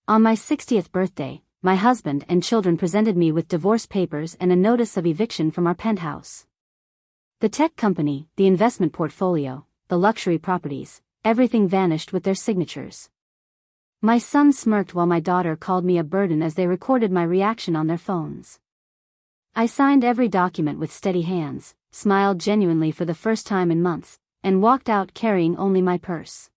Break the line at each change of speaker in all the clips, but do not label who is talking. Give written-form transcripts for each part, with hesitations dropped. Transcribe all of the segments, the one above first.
On my 60th birthday, my husband and children presented me with divorce papers and a notice of eviction from our penthouse. The tech company, the investment portfolio, the luxury properties, everything vanished with their signatures. My son smirked while my daughter called me a burden as they recorded my reaction on their phones. I signed every document with steady hands, smiled genuinely for the first time in months, and walked out carrying only my purse.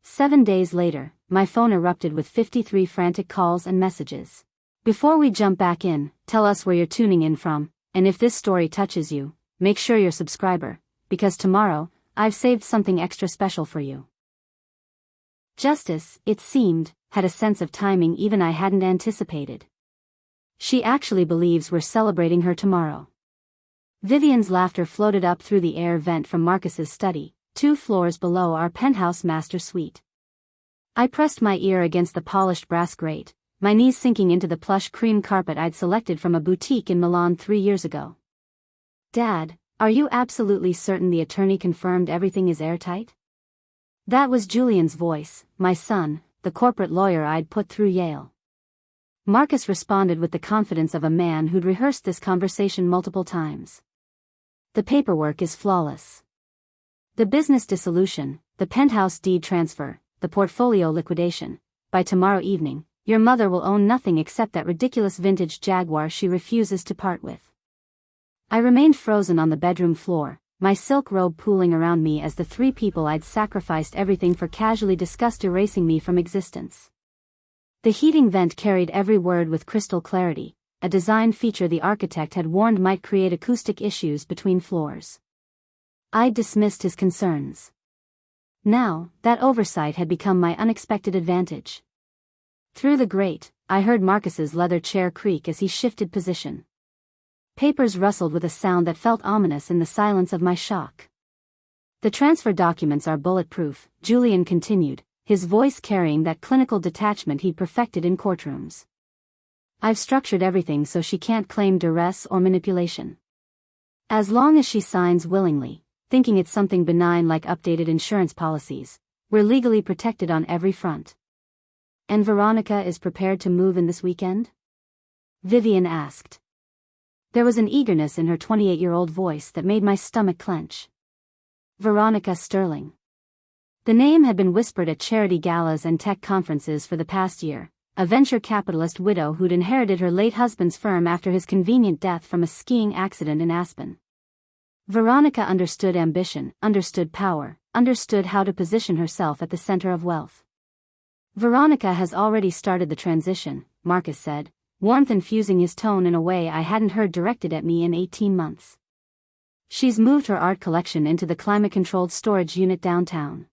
7 days later, my phone erupted with 53 frantic calls and messages. Before we jump back in, tell us where you're tuning in from, and if this story touches you, make sure you're a subscriber, because tomorrow, I've saved something extra special for you. Justice, it seemed, had a sense of timing even I hadn't anticipated. She actually believes we're celebrating her tomorrow. Vivian's laughter floated up through the air vent from Marcus's study, 2 floors below our penthouse master suite. I pressed my ear against the polished brass grate, my knees sinking into the plush cream carpet I'd selected from a boutique in Milan 3 years ago. Dad, are you absolutely certain the attorney confirmed everything is airtight? That was Julian's voice, my son, the corporate lawyer I'd put through Yale. Marcus responded with the confidence of a man who'd rehearsed this conversation multiple times. The paperwork is flawless. The business dissolution, the penthouse deed transfer, the portfolio liquidation. By tomorrow evening, your mother will own nothing except that ridiculous vintage Jaguar she refuses to part with. I remained frozen on the bedroom floor, my silk robe pooling around me as the 3 people I'd sacrificed everything for casually discussed erasing me from existence. The heating vent carried every word with crystal clarity, a design feature the architect had warned might create acoustic issues between floors. I'd dismissed his concerns. Now, that oversight had become my unexpected advantage. Through the grate, I heard Marcus's leather chair creak as he shifted position. Papers rustled with a sound that felt ominous in the silence of my shock. The transfer documents are bulletproof, Julian continued, his voice carrying that clinical detachment he'd perfected in courtrooms. I've structured everything so she can't claim duress or manipulation. As long as she signs willingly, thinking it's something benign like updated insurance policies, we're legally protected on every front. And Veronica is prepared to move in this weekend? Vivian asked. There was an eagerness in her 28-year-old voice that made my stomach clench. Veronica Sterling. The name had been whispered at charity galas and tech conferences for the past year, a venture capitalist widow who'd inherited her late husband's firm after his convenient death from a skiing accident in Aspen. Veronica understood ambition, understood power, understood how to position herself at the center of wealth. Veronica has already started the transition, Marcus said, warmth infusing his tone in a way I hadn't heard directed at me in 18 months. She's moved her art collection into the climate-controlled storage unit downtown.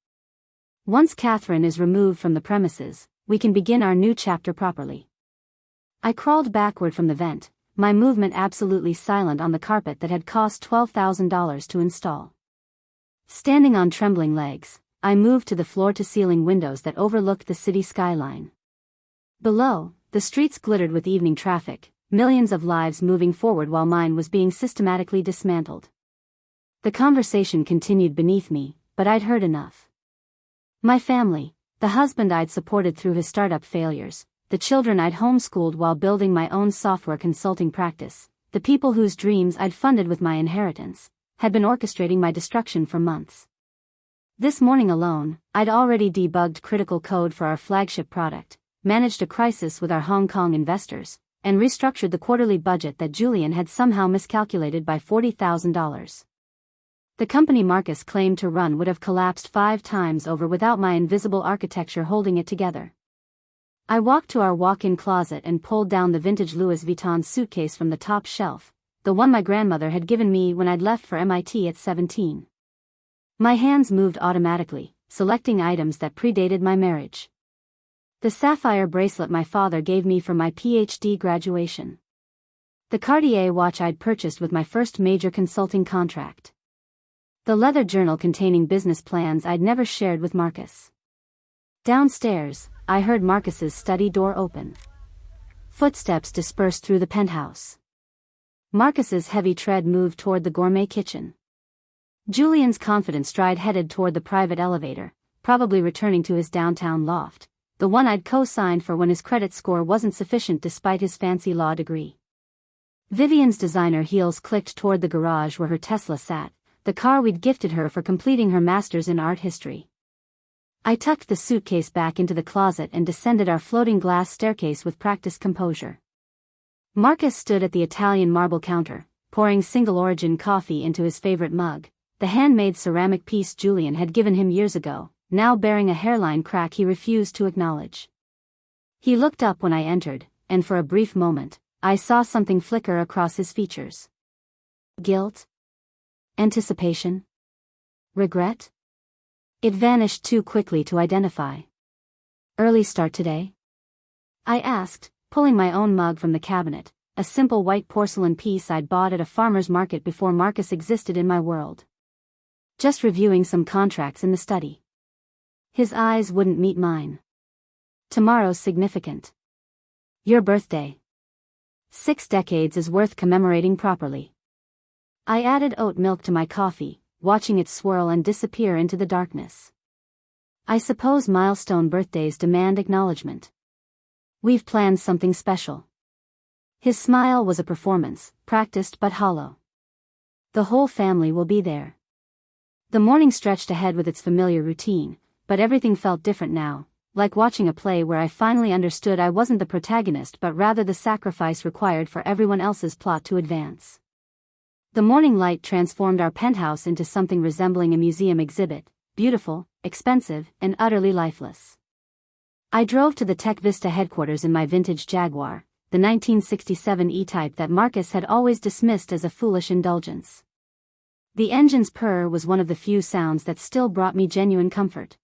Once Catherine is removed from the premises, we can begin our new chapter properly. I crawled backward from the vent, my movement absolutely silent on the carpet that had cost $12,000 to install. Standing on trembling legs, I moved to the floor-to-ceiling windows that overlooked the city skyline. Below, the streets glittered with evening traffic, millions of lives moving forward while mine was being systematically dismantled. The conversation continued beneath me, but I'd heard enough. My family, the husband I'd supported through his startup failures, the children I'd homeschooled while building my own software consulting practice, the people whose dreams I'd funded with my inheritance, had been orchestrating my destruction for months. This morning alone, I'd already debugged critical code for our flagship product, managed a crisis with our Hong Kong investors, and restructured the quarterly budget that Julian had somehow miscalculated by $40,000. The company Marcus claimed to run would have collapsed 5 times over without my invisible architecture holding it together. I walked to our walk-in closet and pulled down the vintage Louis Vuitton suitcase from the top shelf, the one my grandmother had given me when I'd left for MIT at 17. My hands moved automatically, selecting items that predated my marriage. The sapphire bracelet my father gave me for my PhD graduation. The Cartier watch I'd purchased with my first major consulting contract. The leather journal containing business plans I'd never shared with Marcus. Downstairs, I heard Marcus's study door open. Footsteps dispersed through the penthouse. Marcus's heavy tread moved toward the gourmet kitchen. Julian's confident stride headed toward the private elevator, probably returning to his downtown loft, the one I'd co-signed for when his credit score wasn't sufficient despite his fancy law degree. Vivian's designer heels clicked toward the garage where her Tesla sat, the car we'd gifted her for completing her master's in art history. I tucked the suitcase back into the closet and descended our floating glass staircase with practiced composure. Marcus stood at the Italian marble counter, pouring single-origin coffee into his favorite mug, the handmade ceramic piece Julian had given him years ago, now bearing a hairline crack he refused to acknowledge. He looked up when I entered, and for a brief moment, I saw something flicker across his features. Guilt? Anticipation? Regret? It vanished too quickly to identify. Early start today? I asked, pulling my own mug from the cabinet, a simple white porcelain piece I'd bought at a farmer's market before Marcus existed in my world. Just reviewing some contracts in the study. His eyes wouldn't meet mine. Tomorrow's significant. Your birthday. 6 decades is worth commemorating properly. I added oat milk to my coffee, watching it swirl and disappear into the darkness. I suppose milestone birthdays demand acknowledgement. We've planned something special. His smile was a performance, practiced but hollow. The whole family will be there. The morning stretched ahead with its familiar routine, but everything felt different now, like watching a play where I finally understood I wasn't the protagonist but rather the sacrifice required for everyone else's plot to advance. The morning light transformed our penthouse into something resembling a museum exhibit, beautiful, expensive, and utterly lifeless. I drove to the Tech Vista headquarters in my vintage Jaguar, the 1967 E-Type that Marcus had always dismissed as a foolish indulgence. The engine's purr was one of the few sounds that still brought me genuine comfort.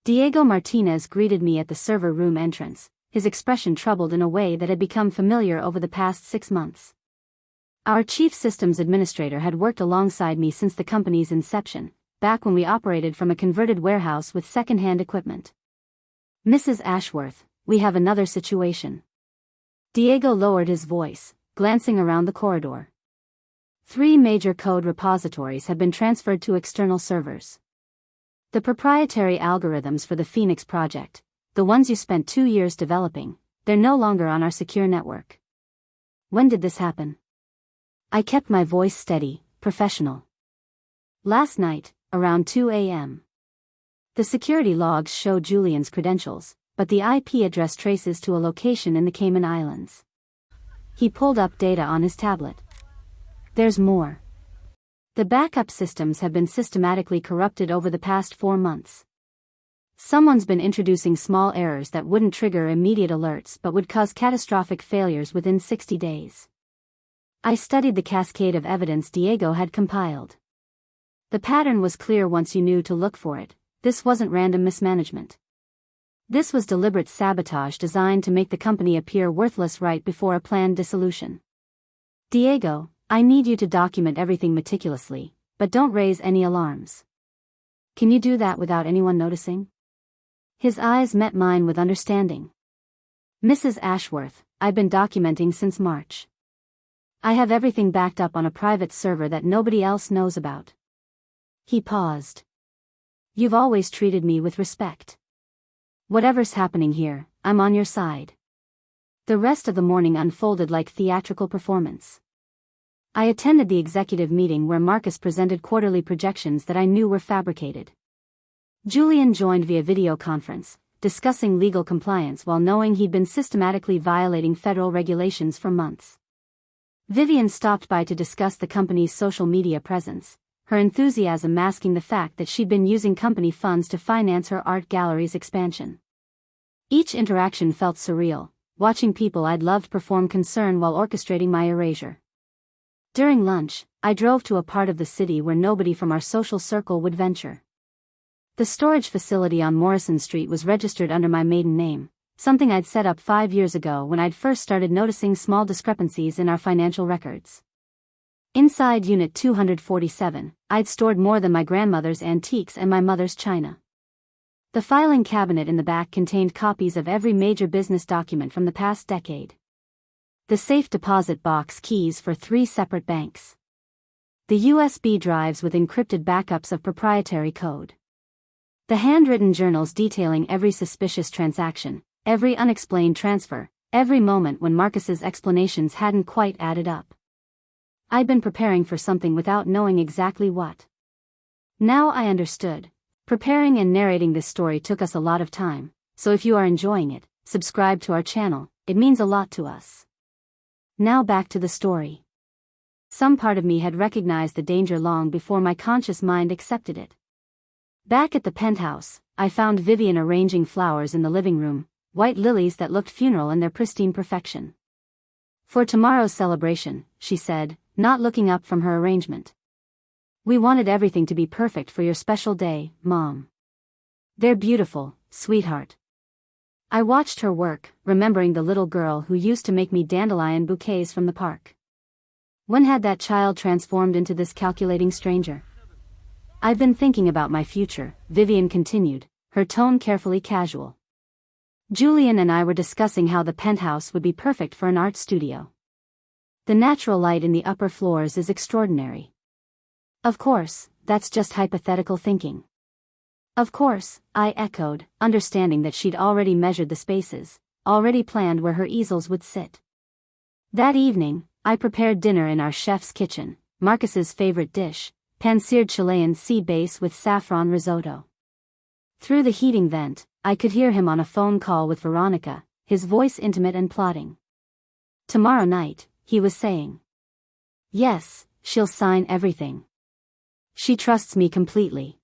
Diego Martinez greeted me at the server room entrance, his expression troubled in a way that had become familiar over the past 6 months. Our chief systems administrator had worked alongside me since the company's inception, back when we operated from a converted warehouse with second-hand equipment. Mrs. Ashworth, we have another situation. Diego lowered his voice, glancing around the corridor. 3 major code repositories have been transferred to external servers. The proprietary algorithms for the Phoenix project, the ones you spent 2 years developing, they're no longer on our secure network. When did this happen? I kept my voice steady, professional. Last night, around 2 a.m. The security logs show Julian's credentials, but the IP address traces to a location in the Cayman Islands. He pulled up data on his tablet. There's more. The backup systems have been systematically corrupted over the past 4 months. Someone's been introducing small errors that wouldn't trigger immediate alerts but would cause catastrophic failures within 60 days. I studied the cascade of evidence Diego had compiled. The pattern was clear once you knew to look for it. This wasn't random mismanagement. This was deliberate sabotage designed to make the company appear worthless right before a planned dissolution. Diego, I need you to document everything meticulously, but don't raise any alarms. Can you do that without anyone noticing? His eyes met mine with understanding. Mrs. Ashworth, I've been documenting since March. I have everything backed up on a private server that nobody else knows about. He paused. You've always treated me with respect. Whatever's happening here, I'm on your side. The rest of the morning unfolded like theatrical performance. I attended the executive meeting where Marcus presented quarterly projections that I knew were fabricated. Julian joined via video conference, discussing legal compliance while knowing he'd been systematically violating federal regulations for months. Vivian stopped by to discuss the company's social media presence, her enthusiasm masking the fact that she'd been using company funds to finance her art gallery's expansion. Each interaction felt surreal, watching people I'd loved perform concern while orchestrating my erasure. During lunch, I drove to a part of the city where nobody from our social circle would venture. The storage facility on Morrison Street was registered under my maiden name, something I'd set up 5 years ago when I'd first started noticing small discrepancies in our financial records. Inside Unit 247, I'd stored more than my grandmother's antiques and my mother's china. The filing cabinet in the back contained copies of every major business document from the past decade. The safe deposit box keys for 3 separate banks. The USB drives with encrypted backups of proprietary code. The handwritten journals detailing every suspicious transaction, every unexplained transfer, every moment when Marcus's explanations hadn't quite added up. I'd been preparing for something without knowing exactly what. Now I understood. Preparing and narrating this story took us a lot of time, so if you are enjoying it, subscribe to our channel, it means a lot to us. Now back to the story. Some part of me had recognized the danger long before my conscious mind accepted it. Back at the penthouse, I found Vivian arranging flowers in the living room, white lilies that looked funereal in their pristine perfection. "For tomorrow's celebration," she said, not looking up from her arrangement. "We wanted everything to be perfect for your special day, Mom." "They're beautiful, sweetheart." I watched her work, remembering the little girl who used to make me dandelion bouquets from the park. When had that child transformed into this calculating stranger? "I've been thinking about my future," Vivian continued, her tone carefully casual. "Julian and I were discussing how the penthouse would be perfect for an art studio. The natural light in the upper floors is extraordinary." "Of course, that's just hypothetical thinking." "Of course," I echoed, understanding that she'd already measured the spaces, already planned where her easels would sit. That evening, I prepared dinner in our chef's kitchen, Marcus's favorite dish, pan-seared Chilean sea bass with saffron risotto. Through the heating vent, I could hear him on a phone call with Veronica, his voice intimate and plotting. "Tomorrow night," he was saying. "Yes, she'll sign everything. She trusts me completely.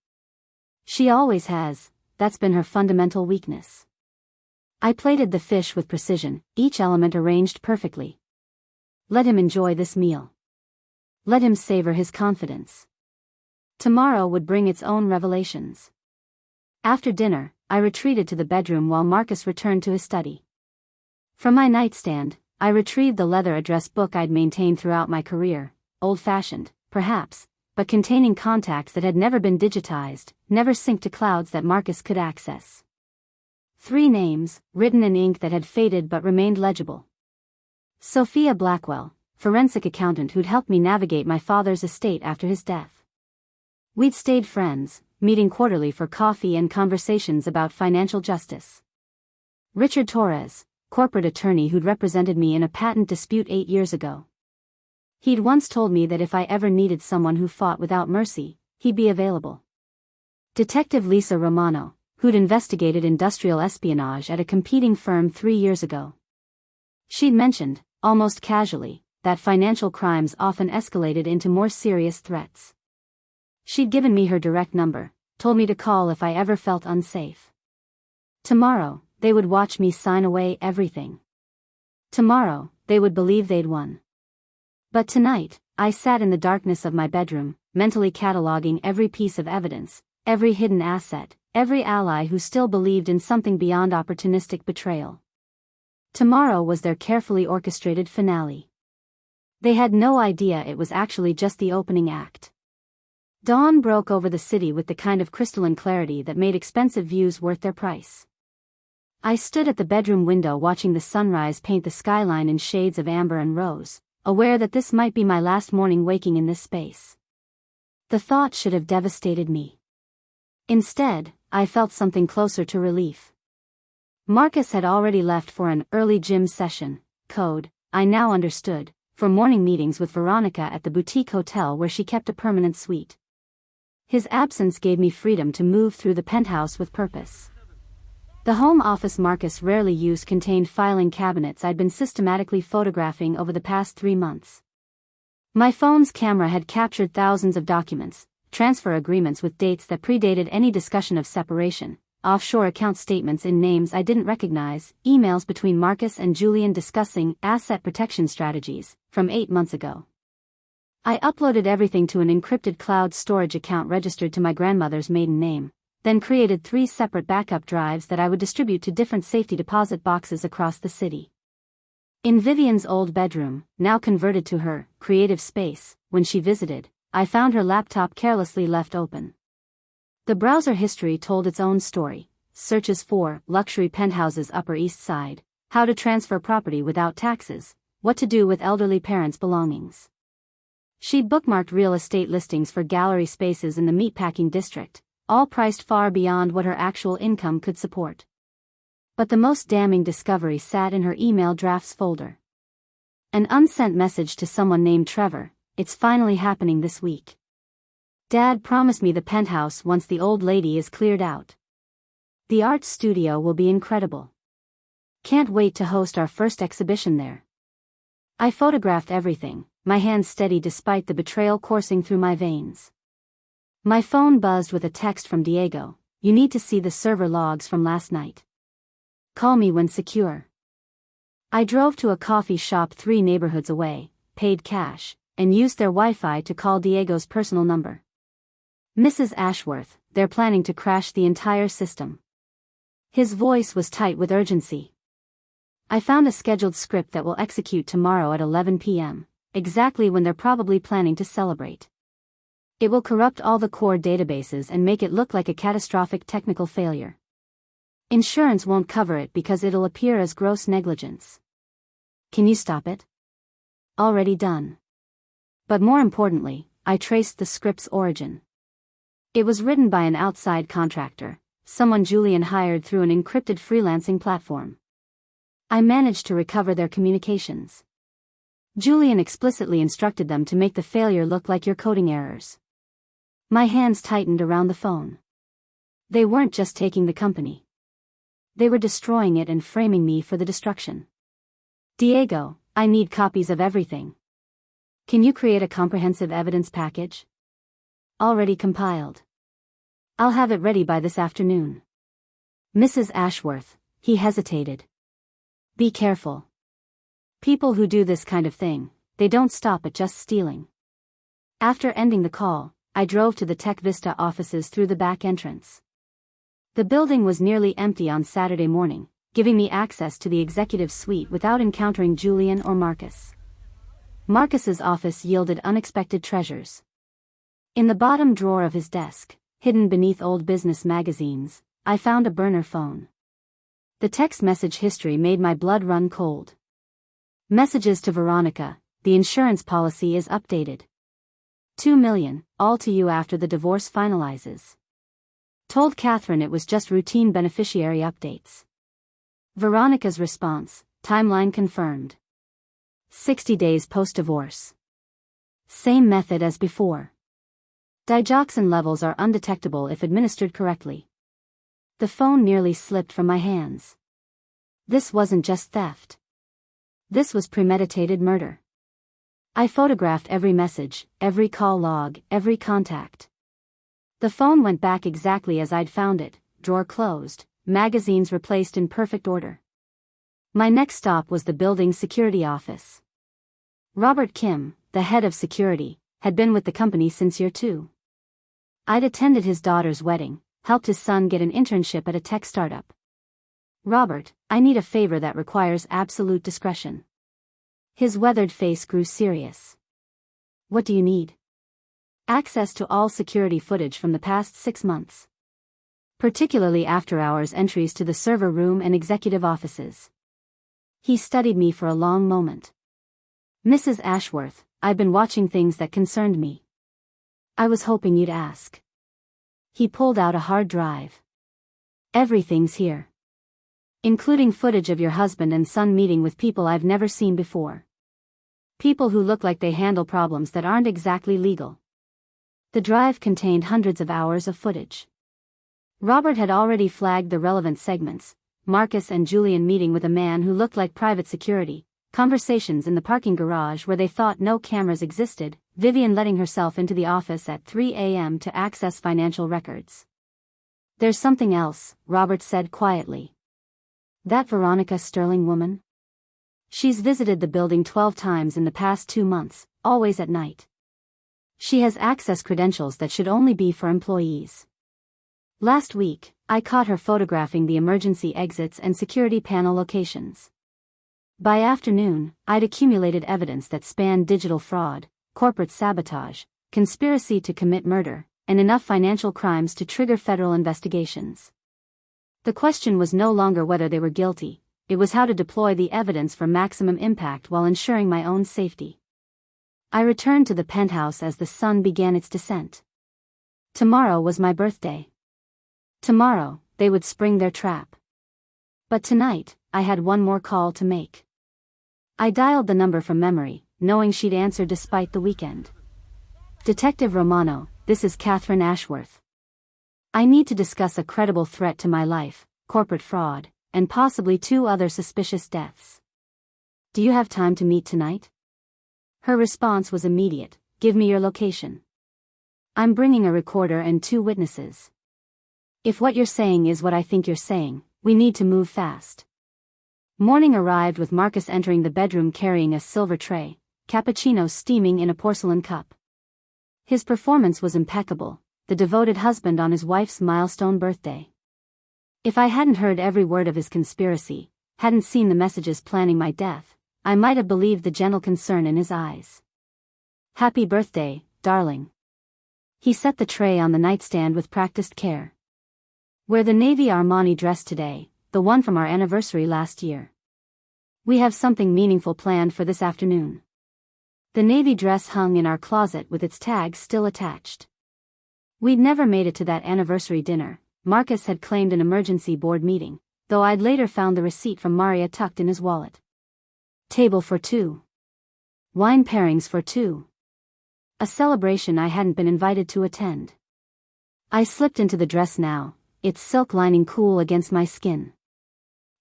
She always has, that's been her fundamental weakness." I plated the fish with precision, each element arranged perfectly. Let him enjoy this meal. Let him savor his confidence. Tomorrow would bring its own revelations. After dinner, I retreated to the bedroom while Marcus returned to his study. From my nightstand, I retrieved the leather address book I'd maintained throughout my career, old-fashioned, perhaps, but containing contacts that had never been digitized, never synced to clouds that Marcus could access. 3 names, written in ink that had faded but remained legible. Sophia Blackwell, forensic accountant who'd helped me navigate my father's estate after his death. We'd stayed friends, meeting quarterly for coffee and conversations about financial justice. Richard Torres, corporate attorney who'd represented me in a patent dispute 8 years ago. He'd once told me that if I ever needed someone who fought without mercy, he'd be available. Detective Lisa Romano, who'd investigated industrial espionage at a competing firm 3 years ago. She'd mentioned, almost casually, that financial crimes often escalated into more serious threats. She'd given me her direct number, told me to call if I ever felt unsafe. Tomorrow, they would watch me sign away everything. Tomorrow, they would believe they'd won. But tonight, I sat in the darkness of my bedroom, mentally cataloging every piece of evidence, every hidden asset, every ally who still believed in something beyond opportunistic betrayal. Tomorrow was their carefully orchestrated finale. They had no idea it was actually just the opening act. Dawn broke over the city with the kind of crystalline clarity that made expensive views worth their price. I stood at the bedroom window watching the sunrise paint the skyline in shades of amber and rose, aware that this might be my last morning waking in this space. The thought should have devastated me. Instead, I felt something closer to relief. Marcus had already left for an early gym session, code, I now understood, for morning meetings with Veronica at the boutique hotel where she kept a permanent suite. His absence gave me freedom to move through the penthouse with purpose. The home office Marcus rarely used contained filing cabinets I'd been systematically photographing over the past 3 months. My phone's camera had captured thousands of documents, transfer agreements with dates that predated any discussion of separation, offshore account statements in names I didn't recognize, emails between Marcus and Julian discussing asset protection strategies, from 8 months ago. I uploaded everything to an encrypted cloud storage account registered to my grandmother's maiden name, then created 3 separate backup drives that I would distribute to different safety deposit boxes across the city. In Vivian's old bedroom, now converted to her creative space, when she visited, I found her laptop carelessly left open. The browser history told its own story: searches for luxury penthouses Upper East Side, how to transfer property without taxes, what to do with elderly parents' belongings. She'd bookmarked real estate listings for gallery spaces in the meatpacking district, all priced far beyond what her actual income could support. But the most damning discovery sat in her email drafts folder. An unsent message to someone named Trevor: "It's finally happening this week. Dad promised me the penthouse once the old lady is cleared out. The art studio will be incredible. Can't wait to host our first exhibition there." I photographed everything, my hands steady despite the betrayal coursing through my veins. My phone buzzed with a text from Diego: "You need to see the server logs from last night. Call me when secure." I drove to a coffee shop 3 neighborhoods away, paid cash, and used their Wi-Fi to call Diego's personal number. "Mrs. Ashworth, they're planning to crash the entire system." His voice was tight with urgency. "I found a scheduled script that will execute tomorrow at 11 p.m., exactly when they're probably planning to celebrate. It will corrupt all the core databases and make it look like a catastrophic technical failure. Insurance won't cover it because it'll appear as gross negligence. Can you stop it?" Already done. But more importantly, I traced the script's origin. It was written by an outside contractor, someone Julian hired through an encrypted freelancing platform. I managed to recover their communications. Julian explicitly instructed them to make the failure look like your coding errors. My hands tightened around the phone. They weren't just taking the company. They were destroying it and framing me for the destruction. "Diego, I need copies of everything. Can you create a comprehensive evidence package?" "Already compiled. I'll have it ready by this afternoon." "Mrs. Ashworth," he hesitated. "Be careful. People who do this kind of thing, they don't stop at just stealing." After ending the call, I drove to the Tech Vista offices through the back entrance. The building was nearly empty on Saturday morning, giving me access to the executive suite without encountering Julian or Marcus. Marcus's office yielded unexpected treasures. In the bottom drawer of his desk, hidden beneath old business magazines, I found a burner phone. The text message history made my blood run cold. Messages to Veronica: "The insurance policy is updated. 2 million, all to you after the divorce finalizes. Told Catherine it was just routine beneficiary updates." Veronica's response: "Timeline confirmed. 60 days post-divorce. Same method as before. Digoxin levels are undetectable if administered correctly." The phone nearly slipped from my hands. This wasn't just theft. This was premeditated murder. I photographed every message, every call log, every contact. The phone went back exactly as I'd found it, drawer closed, magazines replaced in perfect order. My next stop was the building's security office. Robert Kim, the head of security, had been with the company since year 2. I'd attended his daughter's wedding, helped his son get an internship at a tech startup. "Robert, I need a favor that requires absolute discretion." His weathered face grew serious. "What do you need?" "Access to all security footage from the past 6 months. Particularly after-hours entries to the server room and executive offices." He studied me for a long moment. "Mrs. Ashworth, I've been watching things that concerned me. I was hoping you'd ask." He pulled out a hard drive. "Everything's here. Including footage of your husband and son meeting with people I've never seen before. People who look like they handle problems that aren't exactly legal." The drive contained hundreds of hours of footage. Robert had already flagged the relevant segments: Marcus and Julian meeting with a man who looked like private security, conversations in the parking garage where they thought no cameras existed, Vivian letting herself into the office at 3 a.m. to access financial records. "There's something else," Robert said quietly. "That Veronica Sterling woman? She's visited the building 12 times in the past 2 months, always at night. She has access credentials that should only be for employees. Last week, I caught her photographing the emergency exits and security panel locations. By afternoon, I'd accumulated evidence that spanned digital fraud, corporate sabotage, conspiracy to commit murder, and enough financial crimes to trigger federal investigations. The question was no longer whether they were guilty, it was how to deploy the evidence for maximum impact while ensuring my own safety. I returned to the penthouse as the sun began its descent. Tomorrow was my birthday. Tomorrow, they would spring their trap. But tonight, I had one more call to make. I dialed the number from memory, knowing she'd answer despite the weekend. Detective Romano, this is Catherine Ashworth. I need to discuss a credible threat to my life, corporate fraud, and possibly 2 other suspicious deaths. Do you have time to meet tonight? Her response was immediate. Give me your location. I'm bringing a recorder and 2 witnesses. If what you're saying is what I think you're saying, we need to move fast. Morning arrived with Marcus entering the bedroom carrying a silver tray, cappuccino steaming in a porcelain cup. His performance was impeccable, the devoted husband on his wife's milestone birthday. If I hadn't heard every word of his conspiracy, hadn't seen the messages planning my death, I might have believed the gentle concern in his eyes. Happy birthday, darling. He set the tray on the nightstand with practiced care. Wear the navy Armani dress today, the one from our anniversary last year. We have something meaningful planned for this afternoon. The navy dress hung in our closet with its tag still attached. We'd never made it to that anniversary dinner. Marcus had claimed an emergency board meeting, though I'd later found the receipt from Maria tucked in his wallet. Table for 2. Wine pairings for 2. A celebration I hadn't been invited to attend. I slipped into the dress now, its silk lining cool against my skin.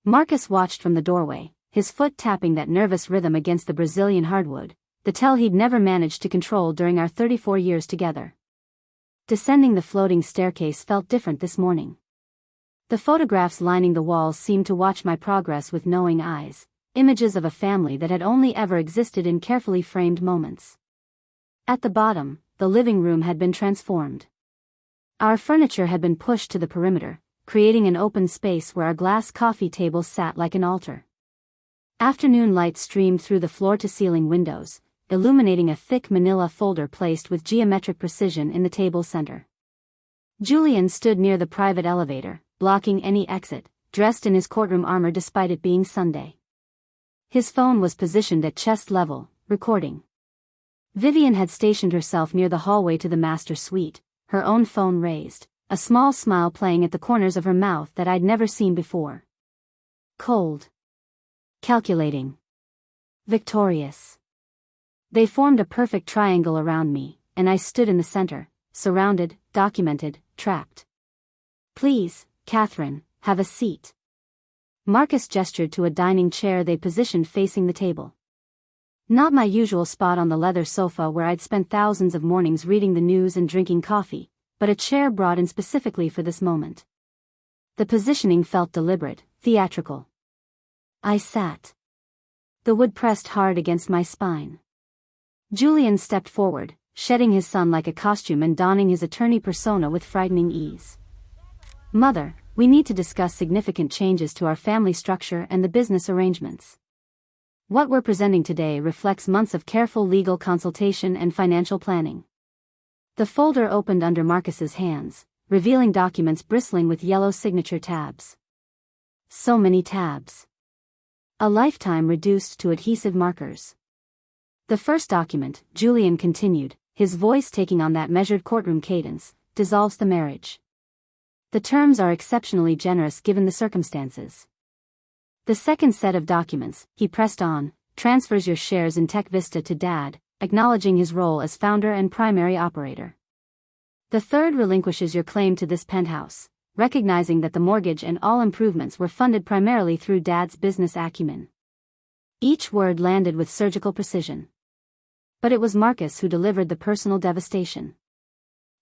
Marcus watched from the doorway, his foot tapping that nervous rhythm against the Brazilian hardwood, the tell he'd never managed to control during our 34 years together. Descending the floating staircase felt different this morning. The photographs lining the walls seemed to watch my progress with knowing eyes, images of a family that had only ever existed in carefully framed moments. At the bottom, the living room had been transformed. Our furniture had been pushed to the perimeter, creating an open space where our glass coffee table sat like an altar. Afternoon light streamed through the floor-to-ceiling windows, illuminating a thick manila folder placed with geometric precision in the table's center. Julian stood near the private elevator, blocking any exit, dressed in his courtroom armor despite it being Sunday. His phone was positioned at chest level, recording. Vivian had stationed herself near the hallway to the master suite, her own phone raised, a small smile playing at the corners of her mouth that I'd never seen before. Cold. Calculating. Victorious. They formed a perfect triangle around me, and I stood in the center, surrounded, documented, trapped. Please, Catherine, have a seat. Marcus gestured to a dining chair they positioned facing the table. Not my usual spot on the leather sofa where I'd spent thousands of mornings reading the news and drinking coffee, but a chair brought in specifically for this moment. The positioning felt deliberate, theatrical. I sat. The wood pressed hard against my spine. Julian stepped forward, shedding his son like a costume and donning his attorney persona with frightening ease. Mother, we need to discuss significant changes to our family structure and the business arrangements. What we're presenting today reflects months of careful legal consultation and financial planning. The folder opened under Marcus's hands, revealing documents bristling with yellow signature tabs. So many tabs. A lifetime reduced to adhesive markers. The first document, Julian continued, his voice taking on that measured courtroom cadence, dissolves the marriage. The terms are exceptionally generous given the circumstances. The second set of documents, he pressed on, transfers your shares in Tech Vista to Dad, acknowledging his role as founder and primary operator. The third relinquishes your claim to this penthouse, recognizing that the mortgage and all improvements were funded primarily through Dad's business acumen. Each word landed with surgical precision. But it was Marcus who delivered the personal devastation.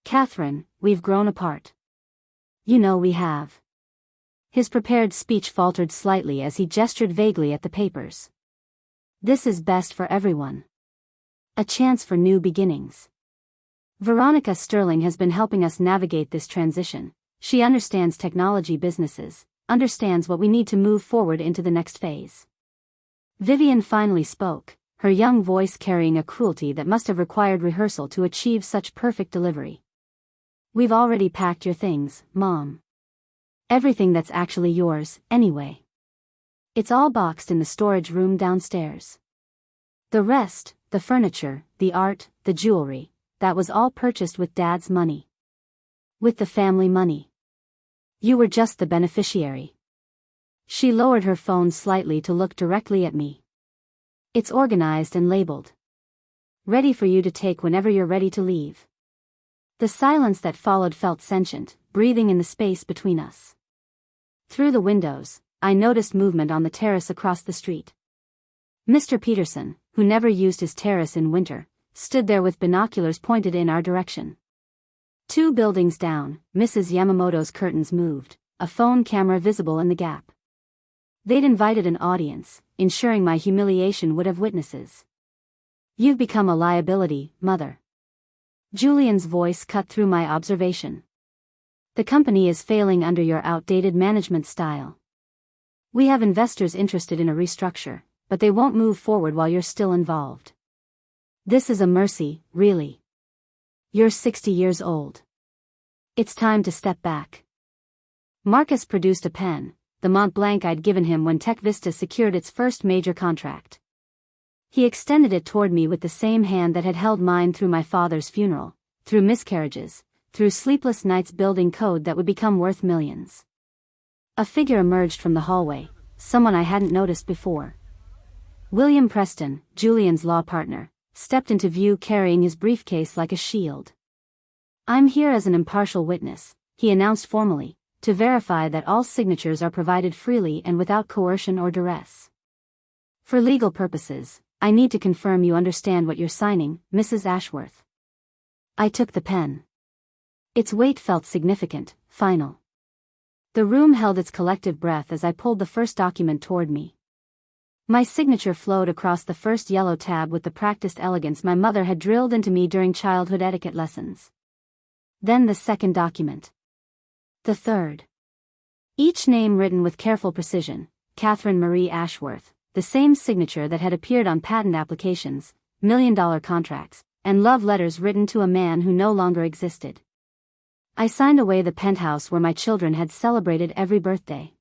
Catherine, we've grown apart. You know we have. His prepared speech faltered slightly as he gestured vaguely at the papers. This is best for everyone. A chance for new beginnings. Veronica Sterling has been helping us navigate this transition. She understands technology businesses, understands what we need to move forward into the next phase. Vivian finally spoke, her young voice carrying a cruelty that must have required rehearsal to achieve such perfect delivery. We've already packed your things, Mom. Everything that's actually yours, anyway. It's all boxed in the storage room downstairs. The rest, the furniture, the art, the jewelry, that was all purchased with Dad's money. With the family money. You were just the beneficiary. She lowered her phone slightly to look directly at me. It's organized and labeled. Ready for you to take whenever you're ready to leave. The silence that followed felt sentient, breathing in the space between us. Through the windows, I noticed movement on the terrace across the street. Mr. Peterson, who never used his terrace in winter, stood there with binoculars pointed in our direction. 2 buildings down, Mrs. Yamamoto's curtains moved, a phone camera visible in the gap. They'd invited an audience, ensuring my humiliation would have witnesses. You've become a liability, Mother. Julian's voice cut through my observation. The company is failing under your outdated management style. We have investors interested in a restructure, but they won't move forward while you're still involved. This is a mercy, really. You're 60 years old. It's time to step back. Marcus produced a pen, the Mont Blanc I'd given him when Tech Vista secured its first major contract. He extended it toward me with the same hand that had held mine through my father's funeral, through miscarriages, through sleepless nights building code that would become worth millions. A figure emerged from the hallway, someone I hadn't noticed before. William Preston, Julian's law partner, stepped into view carrying his briefcase like a shield. I'm here as an impartial witness, he announced formally, to verify that all signatures are provided freely and without coercion or duress. For legal purposes, I need to confirm you understand what you're signing, Mrs. Ashworth. I took the pen. Its weight felt significant, final. The room held its collective breath as I pulled the first document toward me. My signature flowed across the first yellow tab with the practiced elegance my mother had drilled into me during childhood etiquette lessons. Then the second document. The third. Each name written with careful precision, Catherine Marie Ashworth, the same signature that had appeared on patent applications, million-dollar contracts, and love letters written to a man who no longer existed. I signed away the penthouse where my children had celebrated every birthday.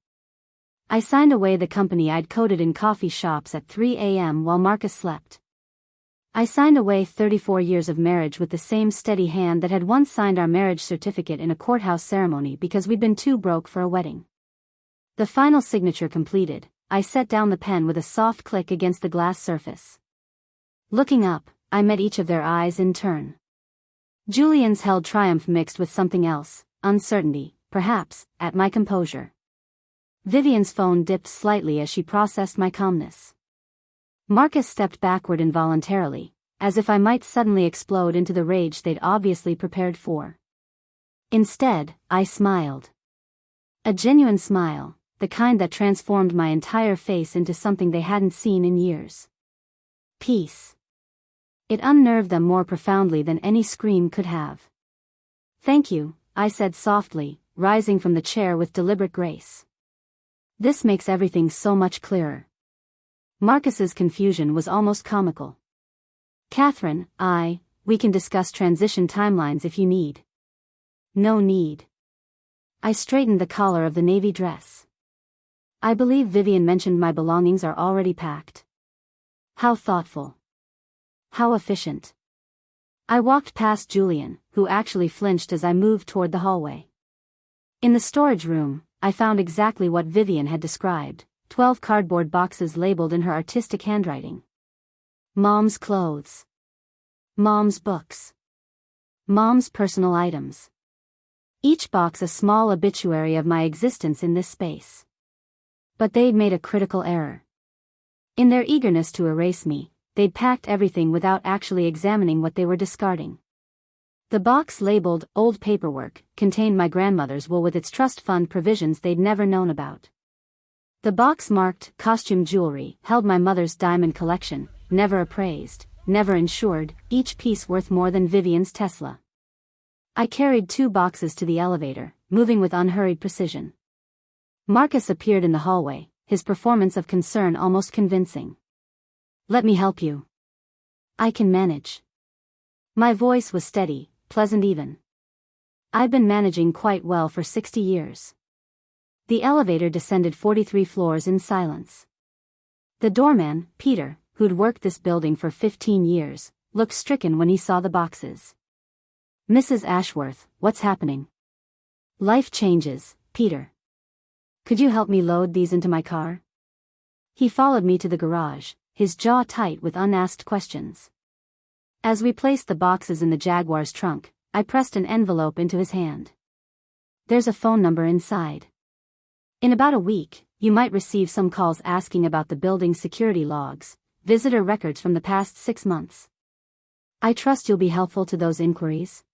I signed away the company I'd coded in coffee shops at 3 a.m. while Marcus slept. I signed away 34 years of marriage with the same steady hand that had once signed our marriage certificate in a courthouse ceremony because we'd been too broke for a wedding. The final signature completed, I set down the pen with a soft click against the glass surface. Looking up, I met each of their eyes in turn. Julian's held triumph mixed with something else, uncertainty, perhaps, at my composure. Vivian's phone dipped slightly as she processed my calmness. Marcus stepped backward involuntarily, as if I might suddenly explode into the rage they'd obviously prepared for. Instead, I smiled. A genuine smile, the kind that transformed my entire face into something they hadn't seen in years. Peace. It unnerved them more profoundly than any scream could have. Thank you, I said softly, rising from the chair with deliberate grace. This makes everything so much clearer. Marcus's confusion was almost comical. Catherine, we can discuss transition timelines if you need. No need. I straightened the collar of the navy dress. I believe Vivian mentioned my belongings are already packed. How thoughtful. How efficient. I walked past Julian, who actually flinched as I moved toward the hallway. In the storage room, I found exactly what Vivian had described, 12 cardboard boxes labeled in her artistic handwriting. Mom's clothes. Mom's books. Mom's personal items. Each box a small obituary of my existence in this space. But they'd made a critical error. In their eagerness to erase me, they'd packed everything without actually examining what they were discarding. The box labeled old paperwork contained my grandmother's will with its trust fund provisions they'd never known about. The box marked costume jewelry held my mother's diamond collection, never appraised, never insured, each piece worth more than Vivian's Tesla. I carried 2 boxes to the elevator, moving with unhurried precision. Marcus appeared in the hallway, his performance of concern almost convincing. Let me help you. I can manage. My voice was steady, pleasant even. I've been managing quite well for 60 years. The elevator descended 43 floors in silence. The doorman, Peter, who'd worked this building for 15 years, looked stricken when he saw the boxes. Mrs. Ashworth, what's happening? Life changes, Peter. Could you help me load these into my car? He followed me to the garage, his jaw tight with unasked questions. As we placed the boxes in the Jaguar's trunk, I pressed an envelope into his hand. There's a phone number inside. In about a week, you might receive some calls asking about the building's security logs, visitor records from the past 6 months. I trust you'll be helpful to those inquiries.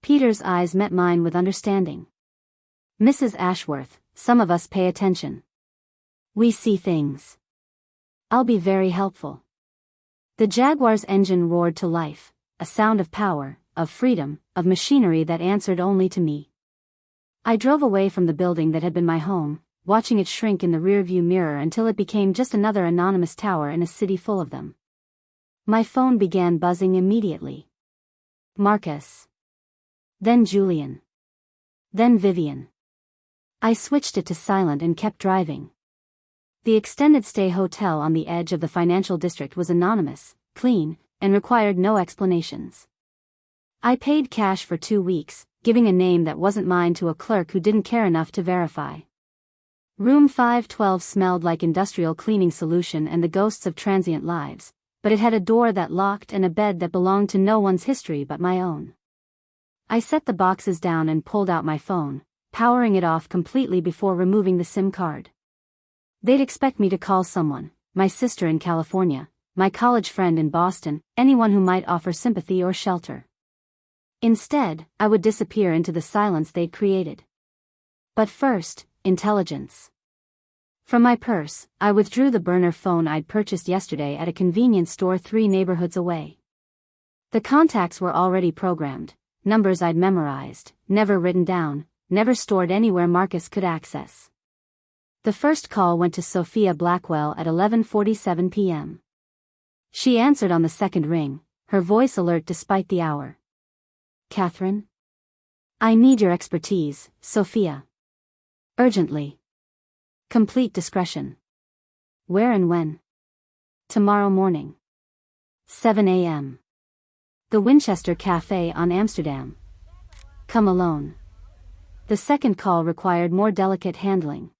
Peter's eyes met mine with understanding. Mrs. Ashworth, some of us pay attention. We see things. I'll be very helpful. The Jaguar's engine roared to life, a sound of power, of freedom, of machinery that answered only to me. I drove away from the building that had been my home, watching it shrink in the rearview mirror until it became just another anonymous tower in a city full of them. My phone began buzzing immediately. Marcus. Then Julian. Then Vivian. I switched it to silent and kept driving. The extended stay hotel on the edge of the financial district was anonymous, clean, and required no explanations. I paid cash for 2 weeks, giving a name that wasn't mine to a clerk who didn't care enough to verify. Room 512 smelled like industrial cleaning solution and the ghosts of transient lives, but it had a door that locked and a bed that belonged to no one's history but my own. I set the boxes down and pulled out my phone, powering it off completely before removing the SIM card. They'd expect me to call someone, my sister in California, my college friend in Boston, anyone who might offer sympathy or shelter. Instead, I would disappear into the silence they'd created. But first, intelligence. From my purse, I withdrew the burner phone I'd purchased yesterday at a convenience store 3 neighborhoods away. The contacts were already programmed, numbers I'd memorized, never written down, never stored anywhere Marcus could access. The first call went to Sophia Blackwell at 11:47 p.m. She answered on the second ring, her voice alert despite the hour. Catherine? I need your expertise, Sophia. Urgently. Complete discretion. Where and when? Tomorrow morning. 7 a.m. The Winchester Cafe on Amsterdam. Come alone. The second call required more delicate handling.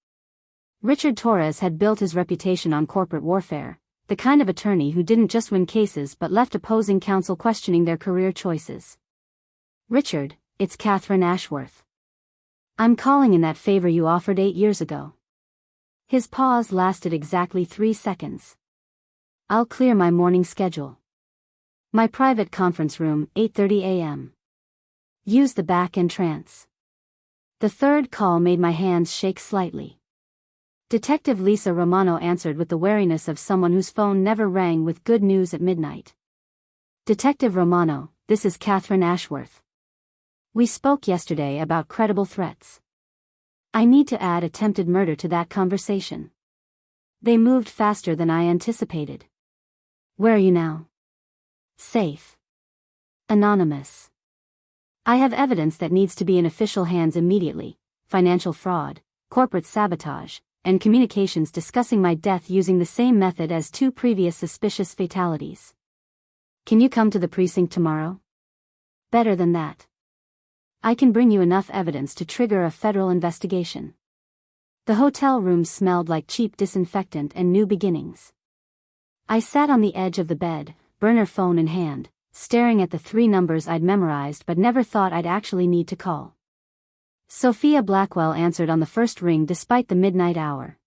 Richard Torres had built his reputation on corporate warfare, the kind of attorney who didn't just win cases but left opposing counsel questioning their career choices. Richard, it's Catherine Ashworth. I'm calling in that favor you offered 8 years ago. His pause lasted exactly 3 seconds. I'll clear my morning schedule. My private conference room, 8:30 a.m. Use the back entrance. The third call made my hands shake slightly. Detective Lisa Romano answered with the wariness of someone whose phone never rang with good news at midnight. Detective Romano, this is Catherine Ashworth. We spoke yesterday about credible threats. I need to add attempted murder to that conversation. They moved faster than I anticipated. Where are you now? Safe. Anonymous. I have evidence that needs to be in official hands immediately: financial fraud, corporate sabotage, and communications discussing my death using the same method as 2 previous suspicious fatalities. Can you come to the precinct tomorrow? Better than that. I can bring you enough evidence to trigger a federal investigation. The hotel room smelled like cheap disinfectant and new beginnings. I sat on the edge of the bed, burner phone in hand, staring at the 3 numbers I'd memorized but never thought I'd actually need to call. Sophia Blackwell answered on the first ring despite the midnight hour.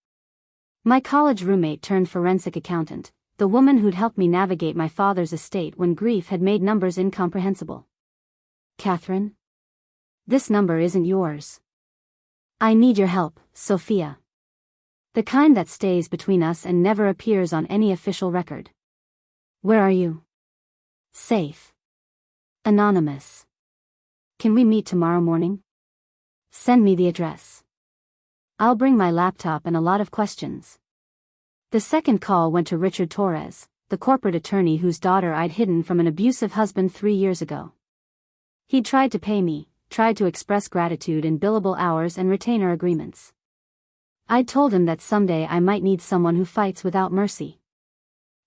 My college roommate turned forensic accountant, the woman who'd helped me navigate my father's estate when grief had made numbers incomprehensible. Catherine? This number isn't yours. I need your help, Sophia. The kind that stays between us and never appears on any official record. Where are you? Safe. Anonymous. Can we meet tomorrow morning? Send me the address. I'll bring my laptop and a lot of questions. The second call went to Richard Torres, the corporate attorney whose daughter I'd hidden from an abusive husband 3 years ago. He'd tried to pay me, tried to express gratitude in billable hours and retainer agreements. I'd told him that someday I might need someone who fights without mercy.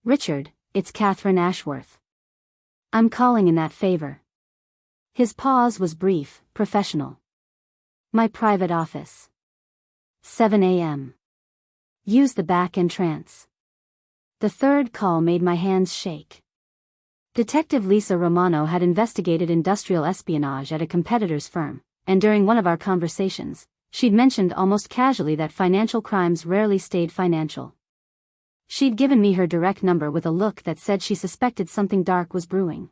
Richard, it's Catherine Ashworth. I'm calling in that favor. His pause was brief, professional. My private office. 7 a.m. Use the back entrance. The third call made my hands shake. Detective Lisa Romano had investigated industrial espionage at a competitor's firm, and during one of our conversations, she'd mentioned almost casually that financial crimes rarely stayed financial. She'd given me her direct number with a look that said she suspected something dark was brewing.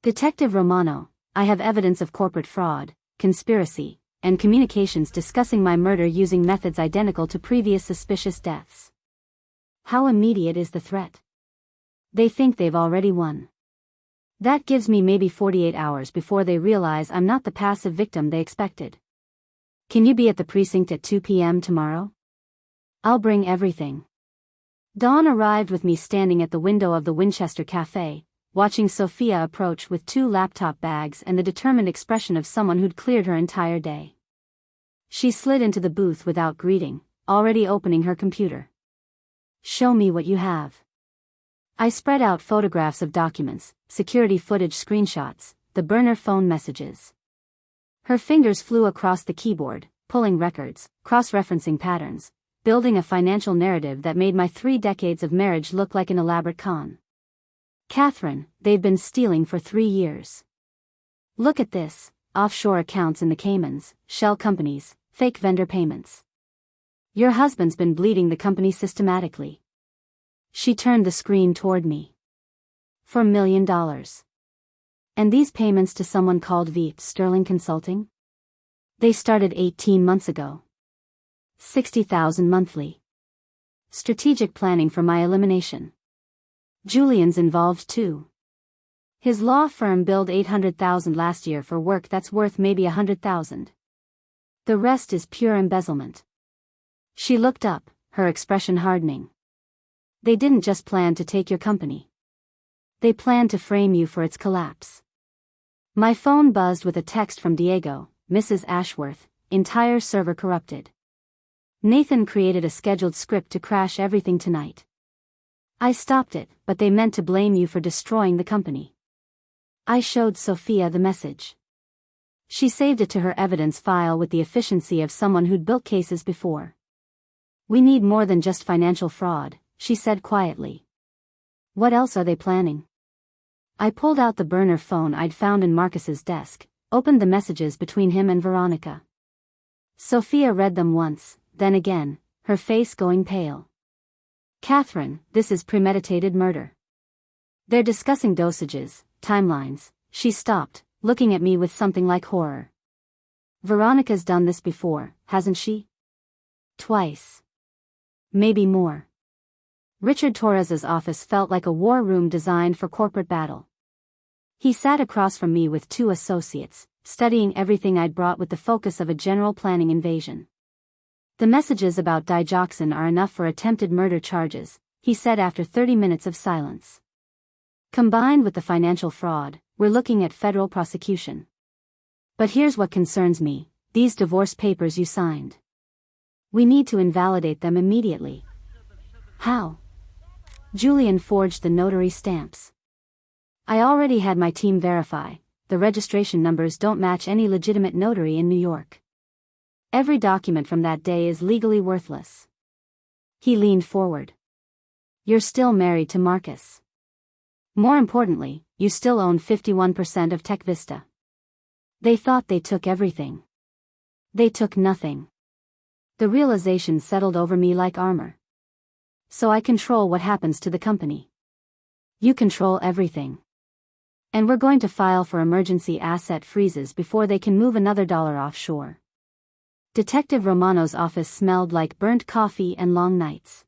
Detective Romano, I have evidence of corporate fraud, conspiracy, and communications discussing my murder using methods identical to previous suspicious deaths. How immediate is the threat? They think they've already won. That gives me maybe 48 hours before they realize I'm not the passive victim they expected. Can you be at the precinct at 2 p.m. tomorrow? I'll bring everything. Dawn arrived with me standing at the window of the Winchester Cafe, watching Sophia approach with 2 laptop bags and the determined expression of someone who'd cleared her entire day. She slid into the booth without greeting, already opening her computer. Show me what you have. I spread out photographs of documents, security footage screenshots, the burner phone messages. Her fingers flew across the keyboard, pulling records, cross-referencing patterns, building a financial narrative that made my 3 decades of marriage look like an elaborate con. Catherine, they've been stealing for 3 years. Look at this, offshore accounts in the Caymans, shell companies, fake vendor payments. Your husband's been bleeding the company systematically. She turned the screen toward me. For $1 million. And these payments to someone called V. Sterling Consulting? They started 18 months ago. $60,000 monthly. Strategic planning for my elimination. Julian's involved too. His law firm billed $800,000 last year for work that's worth maybe $100,000. The rest is pure embezzlement. She looked up, her expression hardening. They didn't just plan to take your company. They planned to frame you for its collapse. My phone buzzed with a text from Diego, Mrs. Ashworth, entire server corrupted. Nathan created a scheduled script to crash everything tonight. I stopped it, but they meant to blame you for destroying the company. I showed Sophia the message. She saved it to her evidence file with the efficiency of someone who'd built cases before. We need more than just financial fraud, she said quietly. What else are they planning? I pulled out the burner phone I'd found in Marcus's desk, opened the messages between him and Veronica. Sophia read them once, then again, her face going pale. Catherine, this is premeditated murder. They're discussing dosages, timelines. She stopped, looking at me with something like horror. Veronica's done this before, hasn't she? Twice. Maybe more. Richard Torres's office felt like a war room designed for corporate battle. He sat across from me with 2 associates, studying everything I'd brought with the focus of a general planning invasion. The messages about digoxin are enough for attempted murder charges, he said after 30 minutes of silence. Combined with the financial fraud, we're looking at federal prosecution. But here's what concerns me, these divorce papers you signed. We need to invalidate them immediately. How? Julian forged the notary stamps. I already had my team verify, the registration numbers don't match any legitimate notary in New York. Every document from that day is legally worthless. He leaned forward. You're still married to Marcus. More importantly, you still own 51% of Tech Vista. They thought they took everything. They took nothing. The realization settled over me like armor. So I control what happens to the company. You control everything. And we're going to file for emergency asset freezes before they can move another dollar offshore. Detective Romano's office smelled like burnt coffee and long nights.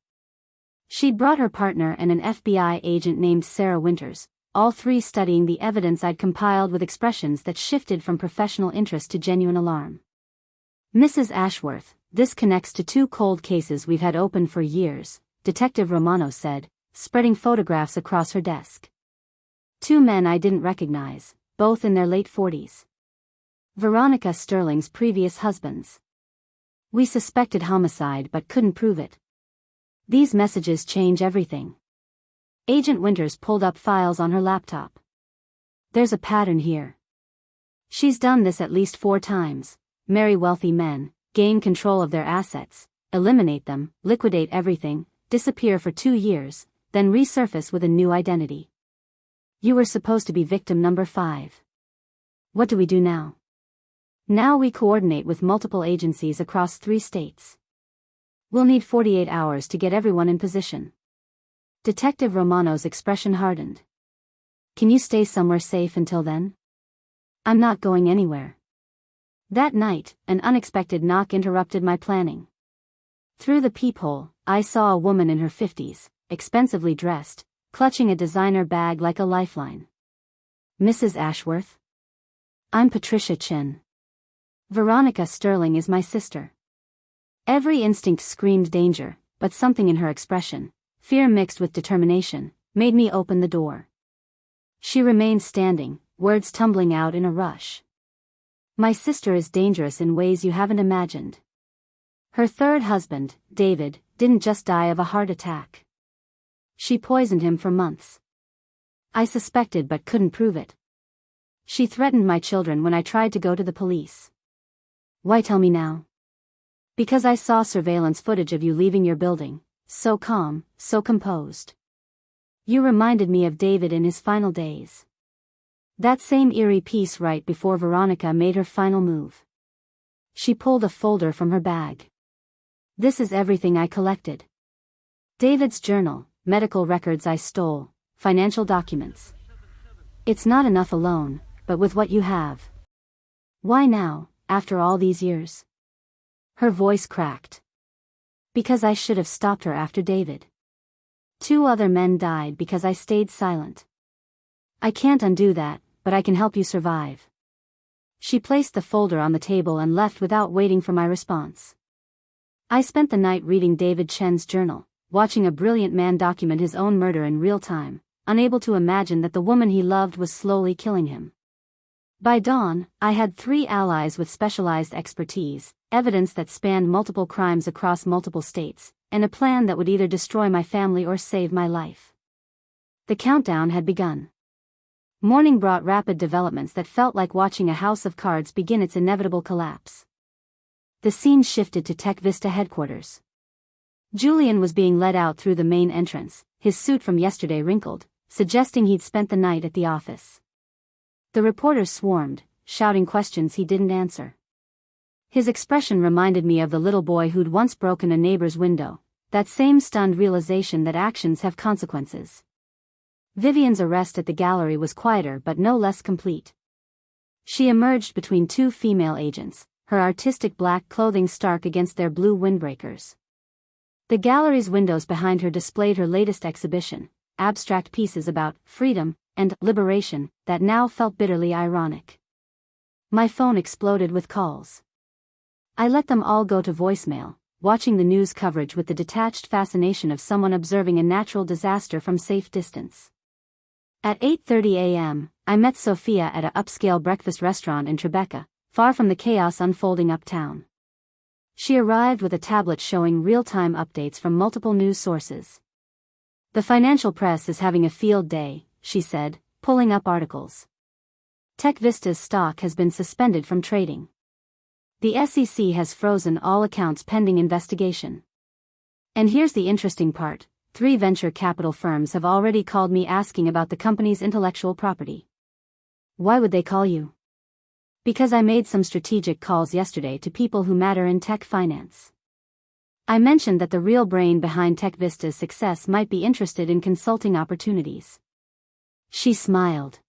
She'd brought her partner and an FBI agent named Sarah Winters, all 3 studying the evidence I'd compiled with expressions that shifted from professional interest to genuine alarm. Mrs. Ashworth, this connects to 2 cold cases we've had open for years, Detective Romano said, spreading photographs across her desk. 2 men I didn't recognize, both in their late 40s. Veronica Sterling's previous husbands. We suspected homicide but couldn't prove it. These messages change everything. Agent Winters pulled up files on her laptop. There's a pattern here. She's done this at least 4 times, marry wealthy men, gain control of their assets, eliminate them, liquidate everything, disappear for 2 years, then resurface with a new identity. You were supposed to be victim number 5. What do we do now? Now we coordinate with multiple agencies across 3 states. We'll need 48 hours to get everyone in position. Detective Romano's expression hardened. Can you stay somewhere safe until then? I'm not going anywhere. That night, an unexpected knock interrupted my planning. Through the peephole, I saw a woman in her 50s, expensively dressed, clutching a designer bag like a lifeline. Mrs. Ashworth? I'm Patricia Chen. Veronica Sterling is my sister. Every instinct screamed danger, but something in her expression, fear mixed with determination, made me open the door. She remained standing, words tumbling out in a rush. My sister is dangerous in ways you haven't imagined. Her 3rd husband, David, didn't just die of a heart attack. She poisoned him for months. I suspected but couldn't prove it. She threatened my children when I tried to go to the police. Why tell me now? Because I saw surveillance footage of you leaving your building, so calm, so composed. You reminded me of David in his final days. That same eerie peace right before Veronica made her final move. She pulled a folder from her bag. This is everything I collected. David's journal, medical records I stole, financial documents. It's not enough alone, but with what you have. Why now, after all these years? Her voice cracked. Because I should have stopped her after David. 2 other men died because I stayed silent. I can't undo that, but I can help you survive. She placed the folder on the table and left without waiting for my response. I spent the night reading David Chen's journal, watching a brilliant man document his own murder in real time, unable to imagine that the woman he loved was slowly killing him. By dawn, I had 3 allies with specialized expertise, evidence that spanned multiple crimes across multiple states, and a plan that would either destroy my family or save my life. The countdown had begun. Morning brought rapid developments that felt like watching a house of cards begin its inevitable collapse. The scene shifted to Tech Vista headquarters. Julian was being led out through the main entrance, his suit from yesterday wrinkled, suggesting he'd spent the night at the office. The reporters swarmed, shouting questions he didn't answer. His expression reminded me of the little boy who'd once broken a neighbor's window, that same stunned realization that actions have consequences. Vivian's arrest at the gallery was quieter but no less complete. She emerged between 2 female agents, her artistic black clothing stark against their blue windbreakers. The gallery's windows behind her displayed her latest exhibition, abstract pieces about freedom and liberation that now felt bitterly ironic. My phone exploded with calls. I let them all go to voicemail, watching the news coverage with the detached fascination of someone observing a natural disaster from safe distance. At 8:30 a.m., I met Sophia at an upscale breakfast restaurant in Tribeca, far from the chaos unfolding uptown. She arrived with a tablet showing real-time updates from multiple news sources. The financial press is having a field day, she said, pulling up articles. Tech Vista's stock has been suspended from trading. The SEC has frozen all accounts pending investigation. And here's the interesting part, 3 venture capital firms have already called me asking about the company's intellectual property. Why would they call you? Because I made some strategic calls yesterday to people who matter in tech finance. I mentioned that the real brain behind Tech Vista's success might be interested in consulting opportunities. She smiled.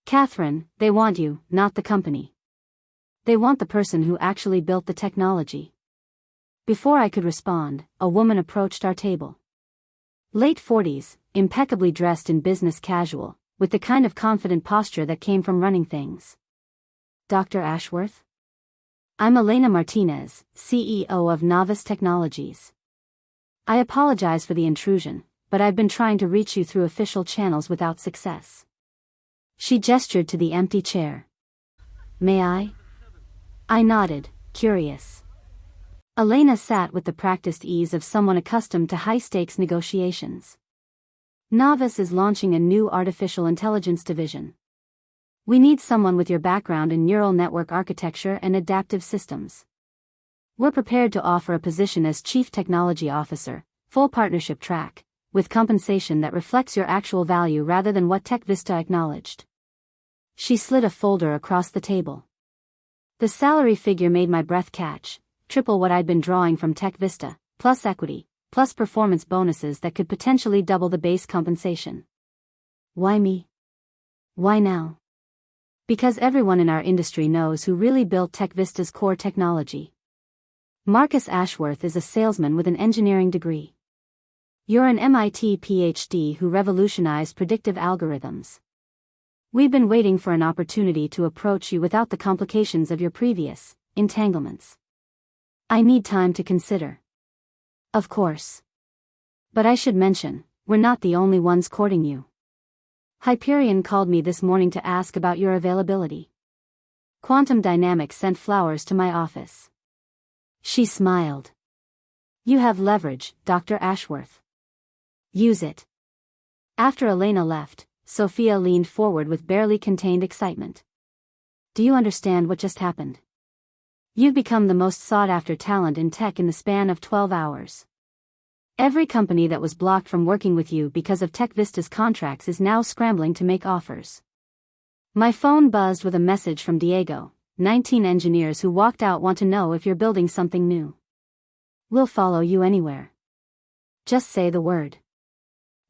Catherine, they want you, not the company. They want the person who actually built the technology. Before I could respond, a woman approached our table. Late 40s, impeccably dressed in business casual, with the kind of confident posture that came from running things. Dr. Ashworth? I'm Elena Martinez, CEO of Novice Technologies. I apologize for the intrusion, but I've been trying to reach you through official channels without success. She gestured to the empty chair. May I? I nodded, curious. Elena sat with the practiced ease of someone accustomed to high-stakes negotiations. Novice is launching a new artificial intelligence division. We need someone with your background in neural network architecture and adaptive systems. We're prepared to offer a position as Chief Technology Officer, full partnership track, with compensation that reflects your actual value rather than what TechVista acknowledged. She slid a folder across the table. The salary figure made my breath catch, triple what I'd been drawing from TechVista, plus equity, plus performance bonuses that could potentially double the base compensation. Why me? Why now? Because everyone in our industry knows who really built TechVista's core technology. Marcus Ashworth is a salesman with an engineering degree. You're an MIT PhD who revolutionized predictive algorithms. We've been waiting for an opportunity to approach you without the complications of your previous entanglements. I need time to consider. Of course. But I should mention, we're not the only ones courting you. Hyperion called me this morning to ask about your availability. Quantum Dynamics sent flowers to my office. She smiled. You have leverage, Dr. Ashworth. Use it. After Elena left, Sophia leaned forward with barely contained excitement. Do you understand what just happened? You've become the most sought-after talent in tech in the span of 12 hours. Every company that was blocked from working with you because of TechVista's contracts is now scrambling to make offers. My phone buzzed with a message from Diego. 19 engineers who walked out want to know if you're building something new. We'll follow you anywhere. Just say the word.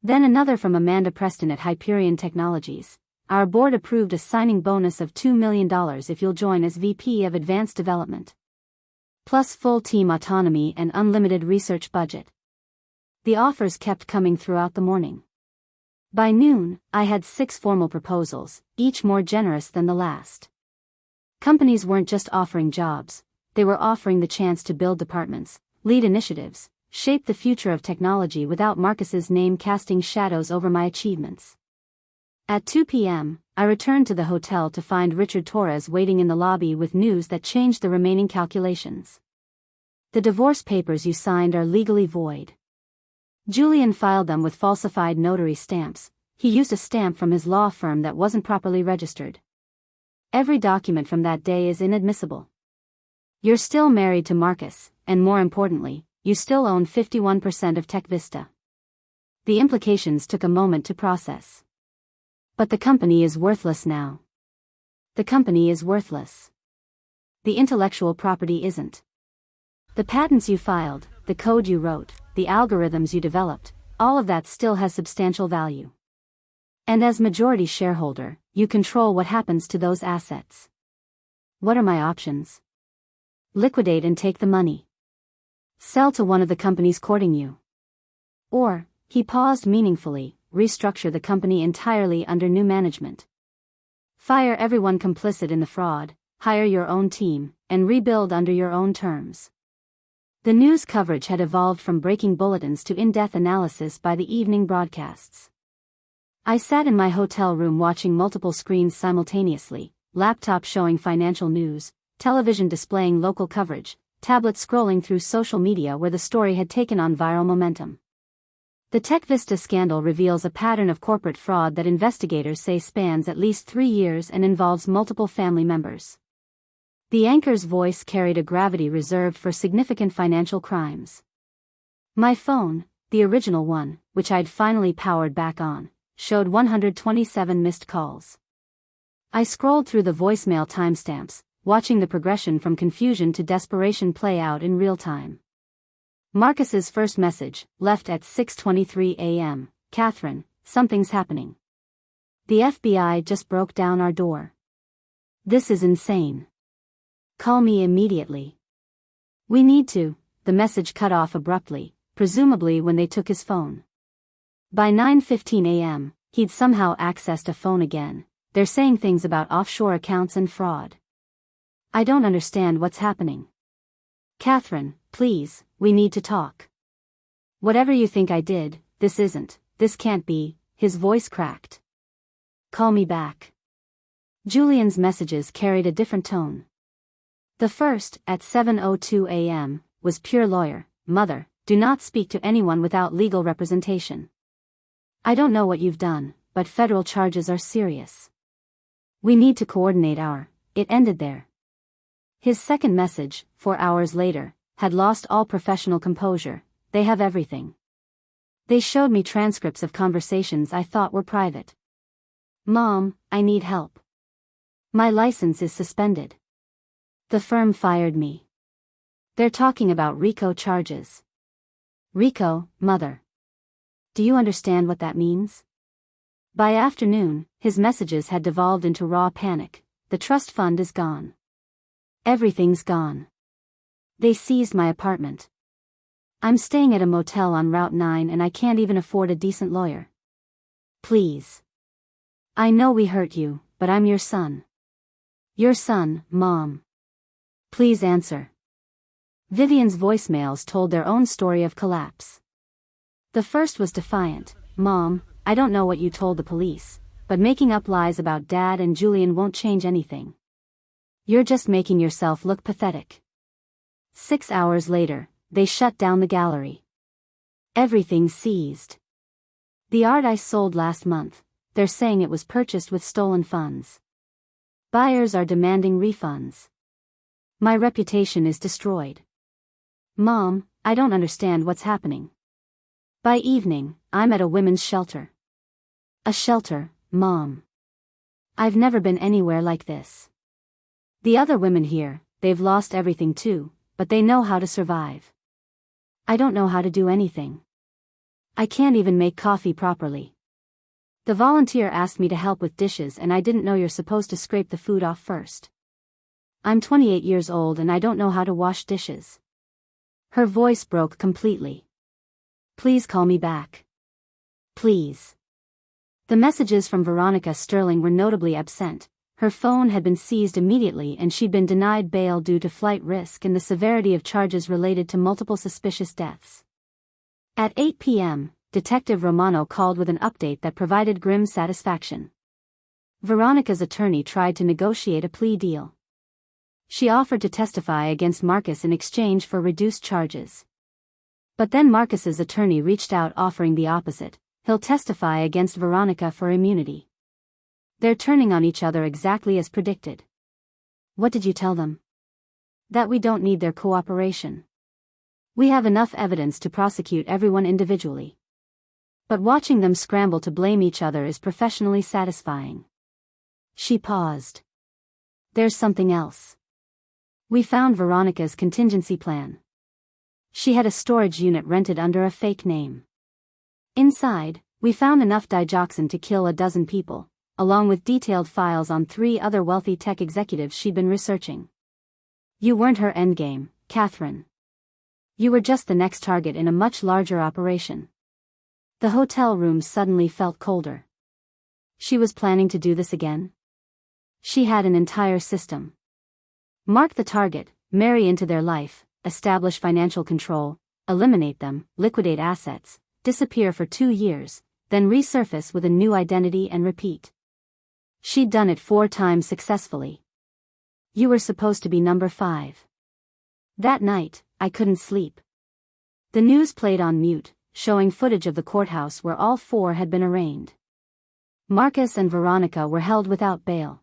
Then another from Amanda Preston at Hyperion Technologies. Our board approved a signing bonus of $2 million if you'll join as VP of Advanced Development. Plus full team autonomy and unlimited research budget. The offers kept coming throughout the morning. By noon, I had 6 formal proposals, each more generous than the last. Companies weren't just offering jobs, they were offering the chance to build departments, lead initiatives, shape the future of technology without Marcus's name casting shadows over my achievements. At 2 p.m., I returned to the hotel to find Richard Torres waiting in the lobby with news that changed the remaining calculations. The divorce papers you signed are legally void. Julian filed them with falsified notary stamps. He used a stamp from his law firm that wasn't properly registered. Every document from that day is inadmissible. You're still married to Marcus, and more importantly, you still own 51% of TechVista. The implications took a moment to process. But the company is worthless now. The company is worthless. The intellectual property isn't. The patents you filed, the code you wrote, the algorithms you developed, all of that still has substantial value. And as majority shareholder, you control what happens to those assets. What are my options? Liquidate and take the money. Sell to one of the companies courting you. Or, he paused meaningfully, restructure the company entirely under new management. Fire everyone complicit in the fraud, hire your own team, and rebuild under your own terms. The news coverage had evolved from breaking bulletins to in-depth analysis by the evening broadcasts. I sat in my hotel room watching multiple screens simultaneously, laptop showing financial news, television displaying local coverage, tablet scrolling through social media where the story had taken on viral momentum. The TechVista scandal reveals a pattern of corporate fraud that investigators say spans at least 3 years and involves multiple family members. The anchor's voice carried a gravity reserved for significant financial crimes. My phone, the original one, which I'd finally powered back on, showed 127 missed calls. I scrolled through the voicemail timestamps, watching the progression from confusion to desperation play out in real time. Marcus's first message, left at 6:23 a.m. Catherine, something's happening. The FBI just broke down our door. This is insane. Call me immediately. We need to. The message cut off abruptly, presumably when they took his phone. By 9:15 a.m., he'd somehow accessed a phone again. They're saying things about offshore accounts and fraud. I don't understand what's happening. Catherine, please, we need to talk. Whatever you think I did, this can't be, his voice cracked. Call me back. Julian's messages carried a different tone. The first, at 7:02 a.m., was pure lawyer. Mother, do not speak to anyone without legal representation. I don't know what you've done, but federal charges are serious. We need to coordinate It ended there. His second message, 4 hours later, had lost all professional composure. They have everything. They showed me transcripts of conversations I thought were private. Mom, I need help. My license is suspended. The firm fired me. They're talking about RICO charges. RICO, mother. Do you understand what that means? By afternoon, his messages had devolved into raw panic. The trust fund is gone. Everything's gone. They seized my apartment. I'm staying at a motel on Route 9 and I can't even afford a decent lawyer. Please. I know we hurt you, but I'm your son. Your son, Mom. Please answer. Vivian's voicemails told their own story of collapse. The first was defiant. Mom, I don't know what you told the police, but making up lies about Dad and Julian won't change anything. You're just making yourself look pathetic. 6 hours later, they shut down the gallery. Everything seized. The art I sold last month, they're saying it was purchased with stolen funds. Buyers are demanding refunds. My reputation is destroyed. Mom, I don't understand what's happening. By evening, I'm at a women's shelter. A shelter, Mom. I've never been anywhere like this. The other women here, they've lost everything too, but they know how to survive. I don't know how to do anything. I can't even make coffee properly. The volunteer asked me to help with dishes and I didn't know you're supposed to scrape the food off first. I'm 28 years old and I don't know how to wash dishes. Her voice broke completely. Please call me back. Please. The messages from Veronica Sterling were notably absent. Her phone had been seized immediately and she'd been denied bail due to flight risk and the severity of charges related to multiple suspicious deaths. At 8 p.m., Detective Romano called with an update that provided grim satisfaction. Veronica's attorney tried to negotiate a plea deal. She offered to testify against Marcus in exchange for reduced charges. But then Marcus's attorney reached out offering the opposite. He'll testify against Veronica for immunity. They're turning on each other exactly as predicted. What did you tell them? That we don't need their cooperation. We have enough evidence to prosecute everyone individually. But watching them scramble to blame each other is professionally satisfying. She paused. There's something else. We found Veronica's contingency plan. She had a storage unit rented under a fake name. Inside, we found enough digoxin to kill 12 people, along with detailed files on 3 other wealthy tech executives she'd been researching. You weren't her endgame, Catherine. You were just the next target in a much larger operation. The hotel room suddenly felt colder. She was planning to do this again? She had an entire system. Mark the target, marry into their life, establish financial control, eliminate them, liquidate assets, disappear for 2 years, then resurface with a new identity and repeat. She'd done it 4 times successfully. You were supposed to be number 5. That night, I couldn't sleep. The news played on mute, showing footage of the courthouse where all 4 had been arraigned. Marcus and Veronica were held without bail.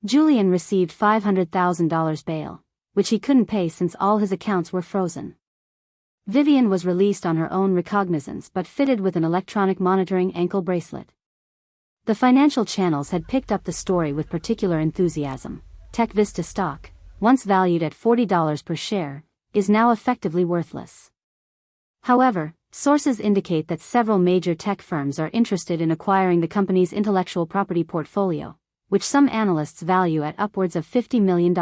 Julian received $500,000 bail, which he couldn't pay since all his accounts were frozen. Vivian was released on her own recognizance but fitted with an electronic monitoring ankle bracelet. The financial channels had picked up the story with particular enthusiasm. TechVista stock, once valued at $40 per share, is now effectively worthless. However, sources indicate that several major tech firms are interested in acquiring the company's intellectual property portfolio, which some analysts value at upwards of $50 million.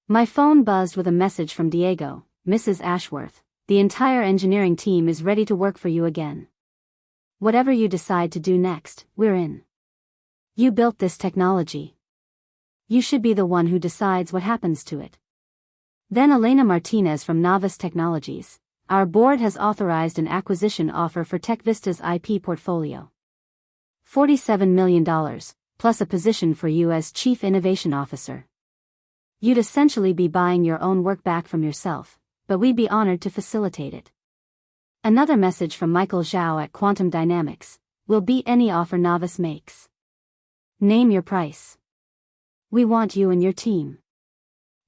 My phone buzzed with a message from Diego. Mrs. Ashworth, the entire engineering team is ready to work for you again. Whatever you decide to do next, we're in. You built this technology. You should be the one who decides what happens to it. Then Elena Martinez from Navis Technologies. Our board has authorized an acquisition offer for TechVista's IP portfolio. $47 million, plus a position for you as Chief Innovation Officer. You'd essentially be buying your own work back from yourself, but we'd be honored to facilitate it. Another message from Michael Zhao at Quantum Dynamics. We'll beat any offer Navis makes. Name your price. We want you and your team.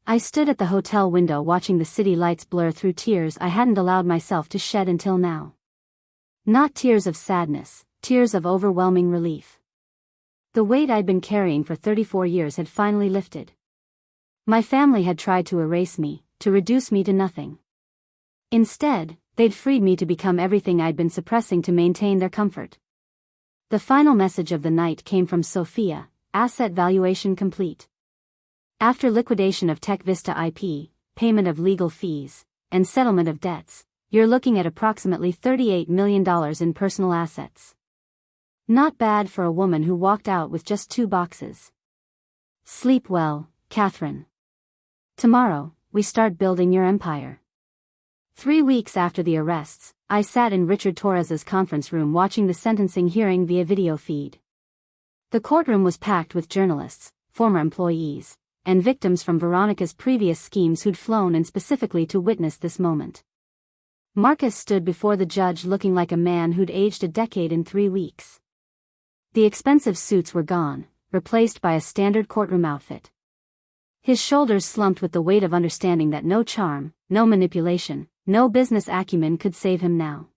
I stood at the hotel window watching the city lights blur through tears I hadn't allowed myself to shed until now. Not tears of sadness, tears of overwhelming relief. The weight I'd been carrying for 34 years had finally lifted. My family had tried to erase me, to reduce me to nothing. Instead, they'd freed me to become everything I'd been suppressing to maintain their comfort. The final message of the night came from Sophia, asset valuation complete. After liquidation of Tech Vista IP, payment of legal fees, and settlement of debts, you're looking at approximately $38 million in personal assets. Not bad for a woman who walked out with just 2 boxes. Sleep well, Catherine. Tomorrow, we start building your empire. 3 weeks after the arrests, I sat in Richard Torres's conference room watching the sentencing hearing via video feed. The courtroom was packed with journalists, former employees, and victims from Veronica's previous schemes who'd flown in specifically to witness this moment. Marcus stood before the judge looking like a man who'd aged a decade in 3 weeks. The expensive suits were gone, replaced by a standard courtroom outfit. His shoulders slumped with the weight of understanding that no charm, no manipulation, no business acumen could save him now.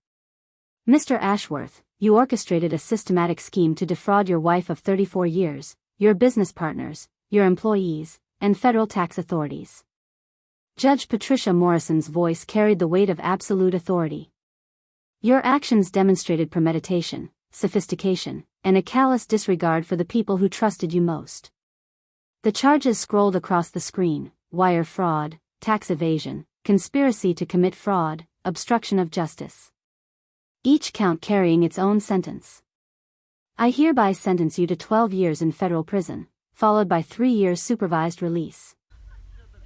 Mr. Ashworth, you orchestrated a systematic scheme to defraud your wife of 34 years, your business partners, your employees, and federal tax authorities. Judge Patricia Morrison's voice carried the weight of absolute authority. Your actions demonstrated premeditation, sophistication, and a callous disregard for the people who trusted you most. The charges scrolled across the screen: wire fraud, tax evasion, conspiracy to commit fraud, obstruction of justice. Each count carrying its own sentence. I hereby sentence you to 12 years in federal prison, followed by 3 years supervised release.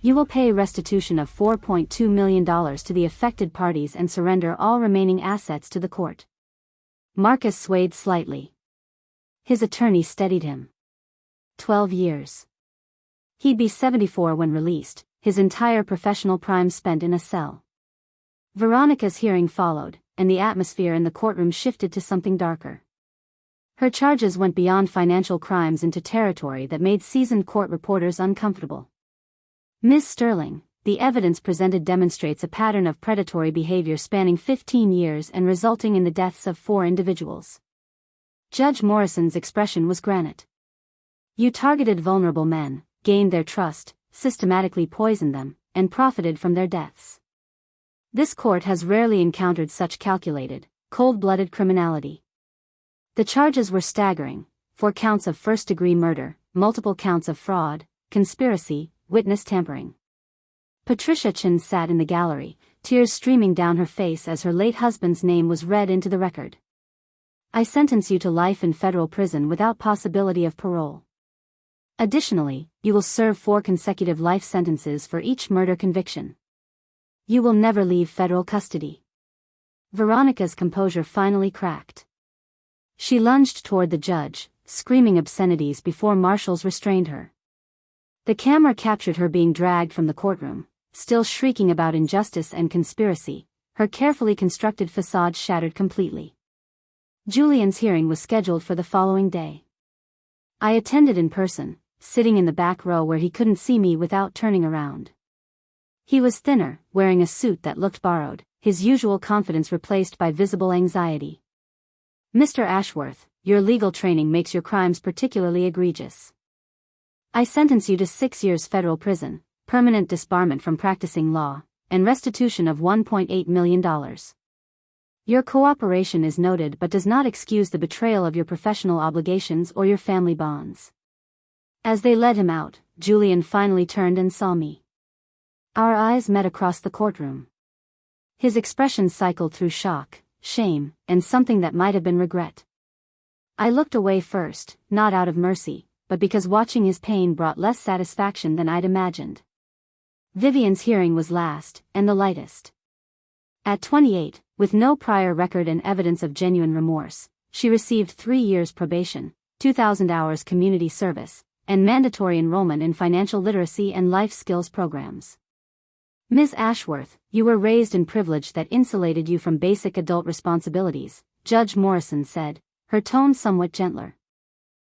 You will pay restitution of $4.2 million to the affected parties and surrender all remaining assets to the court. Marcus swayed slightly. His attorney steadied him. 12 years. He'd be 74 when released, his entire professional prime spent in a cell. Veronica's hearing followed, and the atmosphere in the courtroom shifted to something darker. Her charges went beyond financial crimes into territory that made seasoned court reporters uncomfortable. Ms. Sterling, the evidence presented demonstrates a pattern of predatory behavior spanning 15 years and resulting in the deaths of 4 individuals. Judge Morrison's expression was granite. You targeted vulnerable men, gained their trust, systematically poisoned them, and profited from their deaths. This court has rarely encountered such calculated, cold-blooded criminality. The charges were staggering: 4 counts of first-degree murder, multiple counts of fraud, conspiracy, witness tampering. Patricia Chin sat in the gallery, tears streaming down her face as her late husband's name was read into the record. I sentence you to life in federal prison without possibility of parole. Additionally, you will serve 4 consecutive life sentences for each murder conviction. You will never leave federal custody. Veronica's composure finally cracked. She lunged toward the judge, screaming obscenities before marshals restrained her. The camera captured her being dragged from the courtroom, still shrieking about injustice and conspiracy, her carefully constructed facade shattered completely. Julian's hearing was scheduled for the following day. I attended in person, sitting in the back row where he couldn't see me without turning around. He was thinner, wearing a suit that looked borrowed, his usual confidence replaced by visible anxiety. Mr. Ashworth, your legal training makes your crimes particularly egregious. I sentence you to 6 years federal prison, permanent disbarment from practicing law, and restitution of $1.8 million. Your cooperation is noted but does not excuse the betrayal of your professional obligations or your family bonds. As they led him out, Julian finally turned and saw me. Our eyes met across the courtroom. His expression cycled through shock, shame, and something that might have been regret. I looked away first, not out of mercy, but because watching his pain brought less satisfaction than I'd imagined. Vivian's hearing was last, and the lightest. At 28, with no prior record and evidence of genuine remorse, she received 3 years probation, 2,000 hours community service, and mandatory enrollment in financial literacy and life skills programs. Ms. Ashworth, you were raised in privilege that insulated you from basic adult responsibilities, Judge Morrison said, her tone somewhat gentler.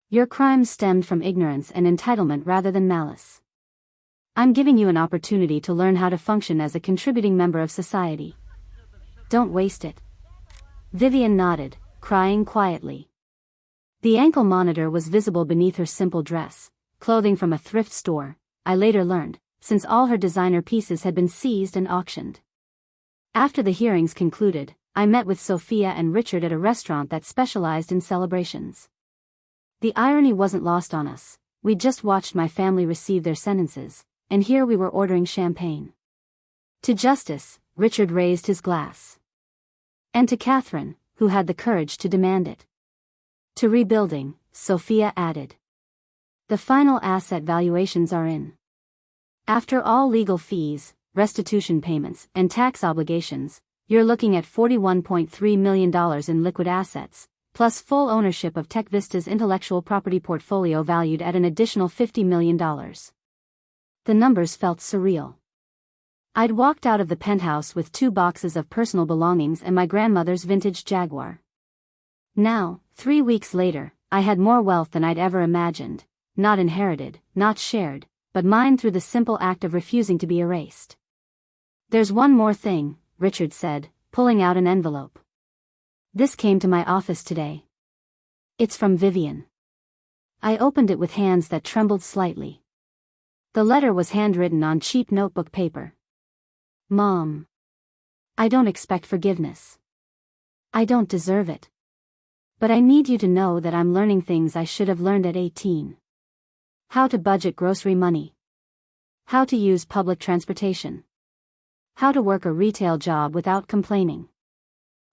Your crimes stemmed from ignorance and entitlement rather than malice. I'm giving you an opportunity to learn how to function as a contributing member of society. Don't waste it. Vivian nodded, crying quietly. The ankle monitor was visible beneath her simple dress, clothing from a thrift store, I later learned, since all her designer pieces had been seized and auctioned. After the hearings concluded, I met with Sophia and Richard at a restaurant that specialized in celebrations. The irony wasn't lost on us. We'd just watched my family receive their sentences, and here we were ordering champagne. To justice, Richard raised his glass. And to Catherine, who had the courage to demand it. To rebuilding, Sophia added. The final asset valuations are in. After all legal fees, restitution payments, and tax obligations, you're looking at $41.3 million in liquid assets, plus full ownership of TechVista's intellectual property portfolio valued at an additional $50 million. The numbers felt surreal. I'd walked out of the penthouse with 2 boxes of personal belongings and my grandmother's vintage Jaguar. Now, 3 weeks later, I had more wealth than I'd ever imagined, not inherited, not shared, but mine through the simple act of refusing to be erased. There's one more thing, Richard said, pulling out an envelope. This came to my office today. It's from Vivian. I opened it with hands that trembled slightly. The letter was handwritten on cheap notebook paper. Mom. I don't expect forgiveness. I don't deserve it. But I need you to know that I'm learning things I should have learned at 18. How to budget grocery money. How to use public transportation. How to work a retail job without complaining.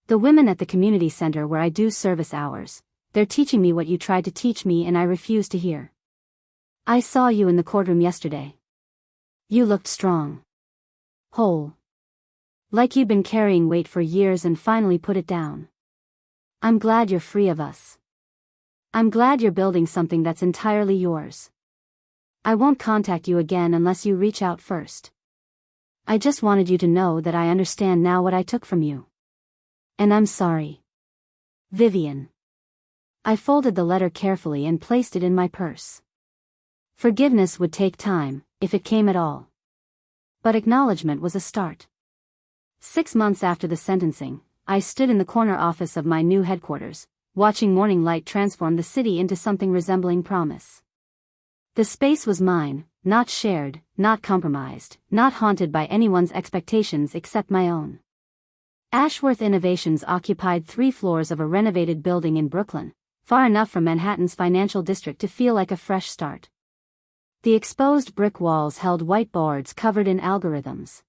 The women at the community center where I do service hours, they're teaching me what you tried to teach me and I refuse to hear. I saw you in the courtroom yesterday. You looked strong. Whole. Like you'd been carrying weight for years and finally put it down. I'm glad you're free of us. I'm glad you're building something that's entirely yours. I won't contact you again unless you reach out first. I just wanted you to know that I understand now what I took from you. And I'm sorry. Vivian. I folded the letter carefully and placed it in my purse. Forgiveness would take time, if it came at all. But acknowledgement was a start. 6 months after the sentencing, I stood in the corner office of my new headquarters, watching morning light transform the city into something resembling promise. The space was mine, not shared, not compromised, not haunted by anyone's expectations except my own. Ashworth Innovations occupied 3 floors of a renovated building in Brooklyn, far enough from Manhattan's financial district to feel like a fresh start. The exposed brick walls held whiteboards covered in algorithms.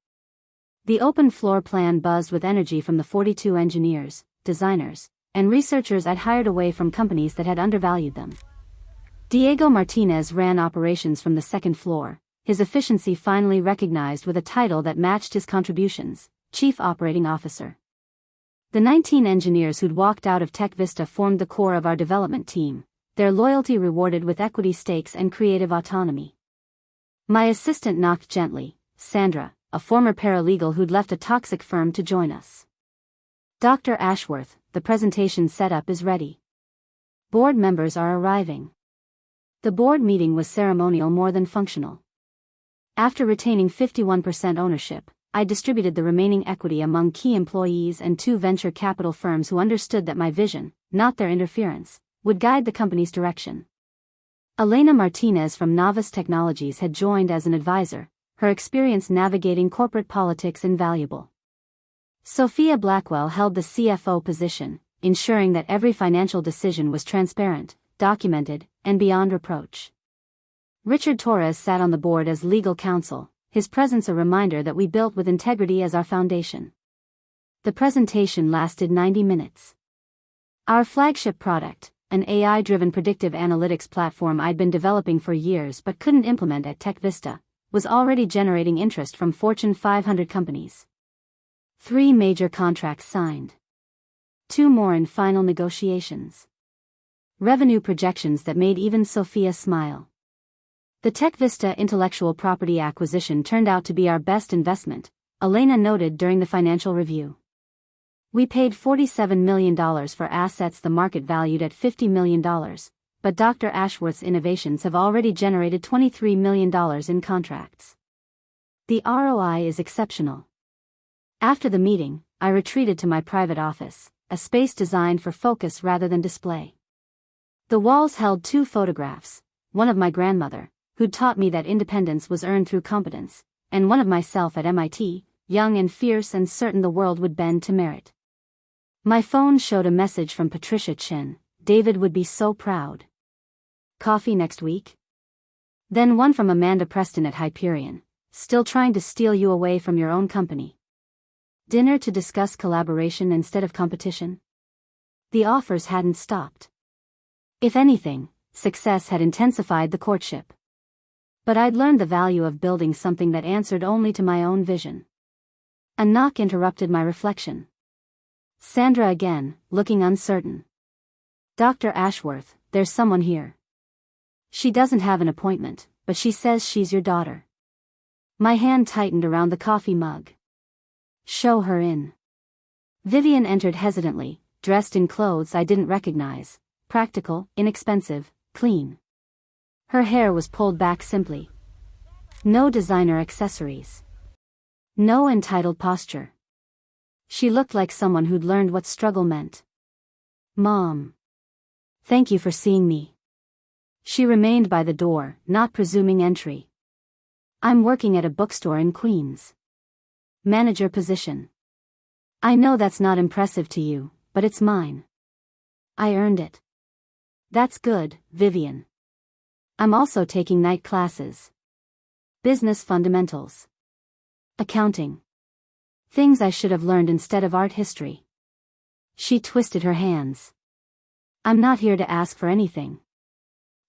The open floor plan buzzed with energy from the 42 engineers, designers, and researchers I'd hired away from companies that had undervalued them. Diego Martinez ran operations from the 2nd floor, his efficiency finally recognized with a title that matched his contributions, Chief Operating Officer. The 19 engineers who'd walked out of TechVista formed the core of our development team, their loyalty rewarded with equity stakes and creative autonomy. My assistant knocked gently, Sandra, a former paralegal who'd left a toxic firm to join us. Dr. Ashworth, the presentation setup is ready. Board members are arriving. The board meeting was ceremonial more than functional. After retaining 51% ownership, I distributed the remaining equity among key employees and 2 venture capital firms who understood that my vision, not their interference, would guide the company's direction. Elena Martinez from Novice Technologies had joined as an advisor, her experience navigating corporate politics invaluable. Sophia Blackwell held the CFO position, ensuring that every financial decision was transparent, documented, and beyond reproach. Richard Torres sat on the board as legal counsel, his presence a reminder that we built with integrity as our foundation. The presentation lasted 90 minutes. Our flagship product, an AI-driven predictive analytics platform I'd been developing for years but couldn't implement at TechVista, was already generating interest from Fortune 500 companies. 3 major contracts signed. 2 more in final negotiations. Revenue projections that made even Sophia smile. The TechVista intellectual property acquisition turned out to be our best investment, Elena noted during the financial review. We paid $47 million for assets the market valued at $50 million, but Dr. Ashworth's innovations have already generated $23 million in contracts. The ROI is exceptional. After the meeting, I retreated to my private office, a space designed for focus rather than display. The walls held 2 photographs, one of my grandmother, who'd taught me that independence was earned through competence, and one of myself at MIT, young and fierce and certain the world would bend to merit. My phone showed a message from Patricia Chin. David would be so proud. Coffee next week? Then one from Amanda Preston at Hyperion, still trying to steal you away from your own company. Dinner to discuss collaboration instead of competition? The offers hadn't stopped. If anything, success had intensified the courtship. But I'd learned the value of building something that answered only to my own vision. A knock interrupted my reflection. Sandra again, looking uncertain. Dr. Ashworth, there's someone here. She doesn't have an appointment, but she says she's your daughter. My hand tightened around the coffee mug. Show her in. Vivian entered hesitantly, dressed in clothes I didn't recognize, practical, inexpensive, clean. Her hair was pulled back simply. No designer accessories. No entitled posture. She looked like someone who'd learned what struggle meant. Mom. Thank you for seeing me. She remained by the door, not presuming entry. I'm working at a bookstore in Queens. Manager position. I know that's not impressive to you, but it's mine. I earned it. That's good, Vivian. I'm also taking night classes. Business fundamentals. Accounting. Things I should have learned instead of art history. She twisted her hands. I'm not here to ask for anything.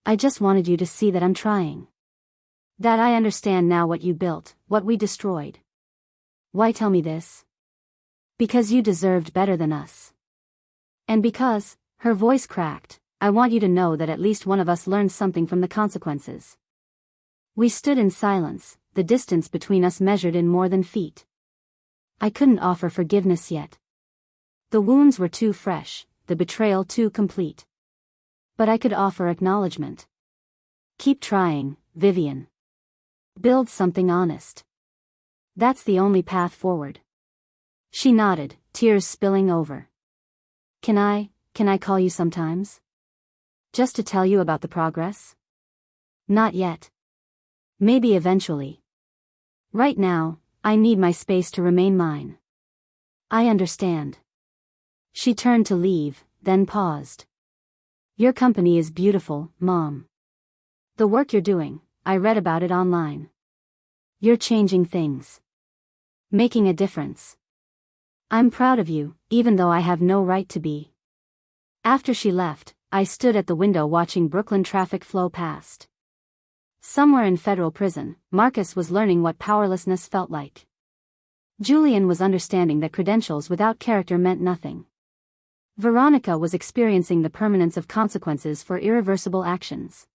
I just wanted you to see that I'm trying. That I understand now what you built, what we destroyed. Why tell me this? Because you deserved better than us. And because, her voice cracked, I want you to know that at least one of us learned something from the consequences. We stood in silence, the distance between us measured in more than feet. I couldn't offer forgiveness yet. The wounds were too fresh, the betrayal too complete. But I could offer acknowledgement. Keep trying, Vivian. Build something honest. That's the only path forward. She nodded, tears spilling over. Can I call you sometimes? Just to tell you about the progress? Not yet. Maybe eventually. Right now, I need my space to remain mine. I understand. She turned to leave, then paused. Your company is beautiful, Mom. The work you're doing, I read about it online. You're changing things. Making a difference. I'm proud of you, even though I have no right to be. After she left, I stood at the window watching Brooklyn traffic flow past. Somewhere in federal prison, Marcus was learning what powerlessness felt like. Julian was understanding that credentials without character meant nothing. Veronica was experiencing the permanence of consequences for irreversible actions.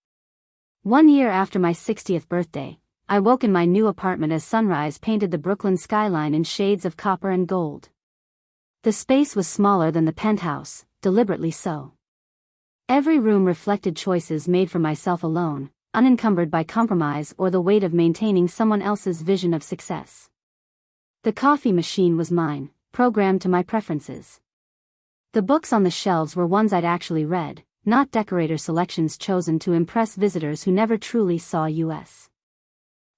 1 year after my 60th birthday, I woke in my new apartment as sunrise painted the Brooklyn skyline in shades of copper and gold. The space was smaller than the penthouse, deliberately so. Every room reflected choices made for myself alone, unencumbered by compromise or the weight of maintaining someone else's vision of success. The coffee machine was mine, programmed to my preferences. The books on the shelves were ones I'd actually read, not decorator selections chosen to impress visitors who never truly saw us.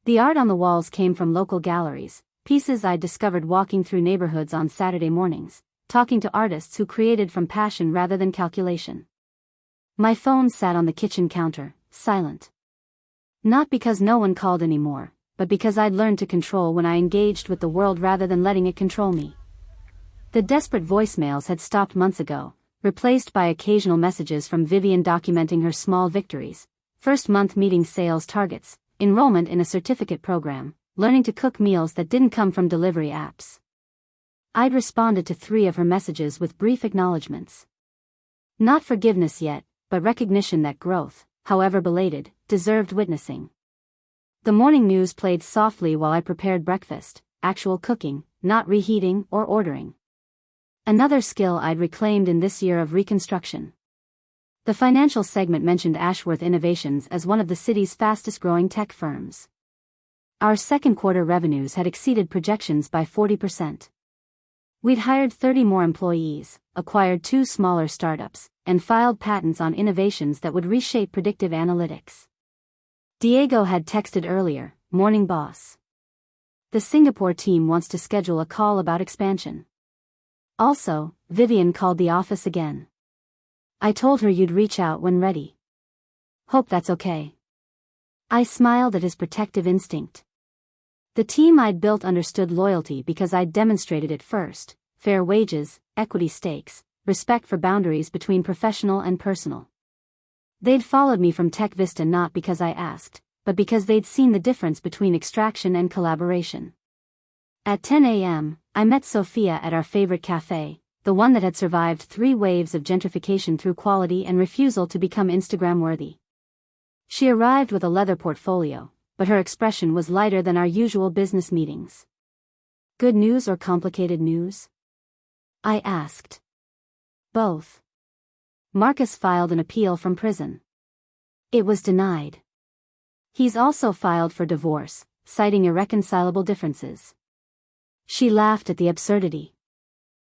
The art on the walls came from local galleries, pieces I'd discovered walking through neighborhoods on Saturday mornings, talking to artists who created from passion rather than calculation. My phone sat on the kitchen counter, silent. Not because no one called anymore, but because I'd learned to control when I engaged with the world rather than letting it control me. The desperate voicemails had stopped months ago, replaced by occasional messages from Vivian documenting her small victories, first month meeting sales targets, enrollment in a certificate program, learning to cook meals that didn't come from delivery apps. I'd responded to 3 of her messages with brief acknowledgements. Not forgiveness yet, but recognition that growth, however belated, deserved witnessing. The morning news played softly while I prepared breakfast, actual cooking, not reheating or ordering. Another skill I'd reclaimed in this year of reconstruction. The financial segment mentioned Ashworth Innovations as one of the city's fastest-growing tech firms. Our second quarter revenues had exceeded projections by 40%. We'd hired 30 more employees, acquired 2 smaller startups, and filed patents on innovations that would reshape predictive analytics. Diego had texted earlier, "Morning boss. The Singapore team wants to schedule a call about expansion." Also, Vivian called the office again. "I told her you'd reach out when ready. Hope that's okay." I smiled at his protective instinct. The team I'd built understood loyalty because I'd demonstrated it first: fair wages, equity stakes, respect for boundaries between professional and personal. They'd followed me from Tech Vista not because I asked, but because they'd seen the difference between extraction and collaboration. At 10 a.m., I met Sophia at our favorite cafe, the one that had survived 3 waves of gentrification through quality and refusal to become Instagram-worthy. She arrived with a leather portfolio, but her expression was lighter than our usual business meetings. "Good news or complicated news?" I asked. "Both." Marcus filed an appeal from prison. It was denied. He's also filed for divorce, citing irreconcilable differences. She laughed at the absurdity.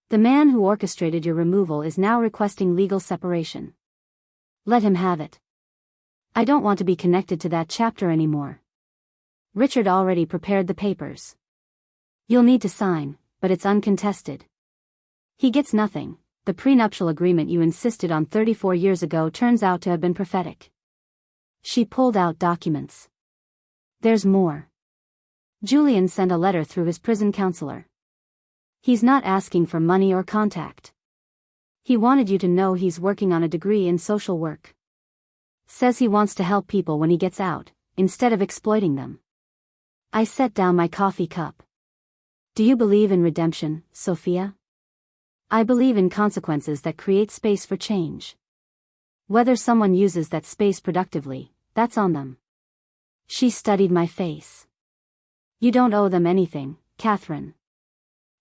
"The man who orchestrated your removal is now requesting legal separation. Let him have it. I don't want to be connected to that chapter anymore. Richard already prepared the papers. You'll need to sign, but it's uncontested. He gets nothing. The prenuptial agreement you insisted on 34 years ago turns out to have been prophetic." She pulled out documents. "There's more. Julian sent a letter through his prison counselor. He's not asking for money or contact. He wanted you to know he's working on a degree in social work. Says he wants to help people when he gets out, instead of exploiting them." I set down my coffee cup. "Do you believe in redemption, Sophia?" "I believe in consequences that create space for change. Whether someone uses that space productively, that's on them." She studied my face. "You don't owe them anything, Catherine.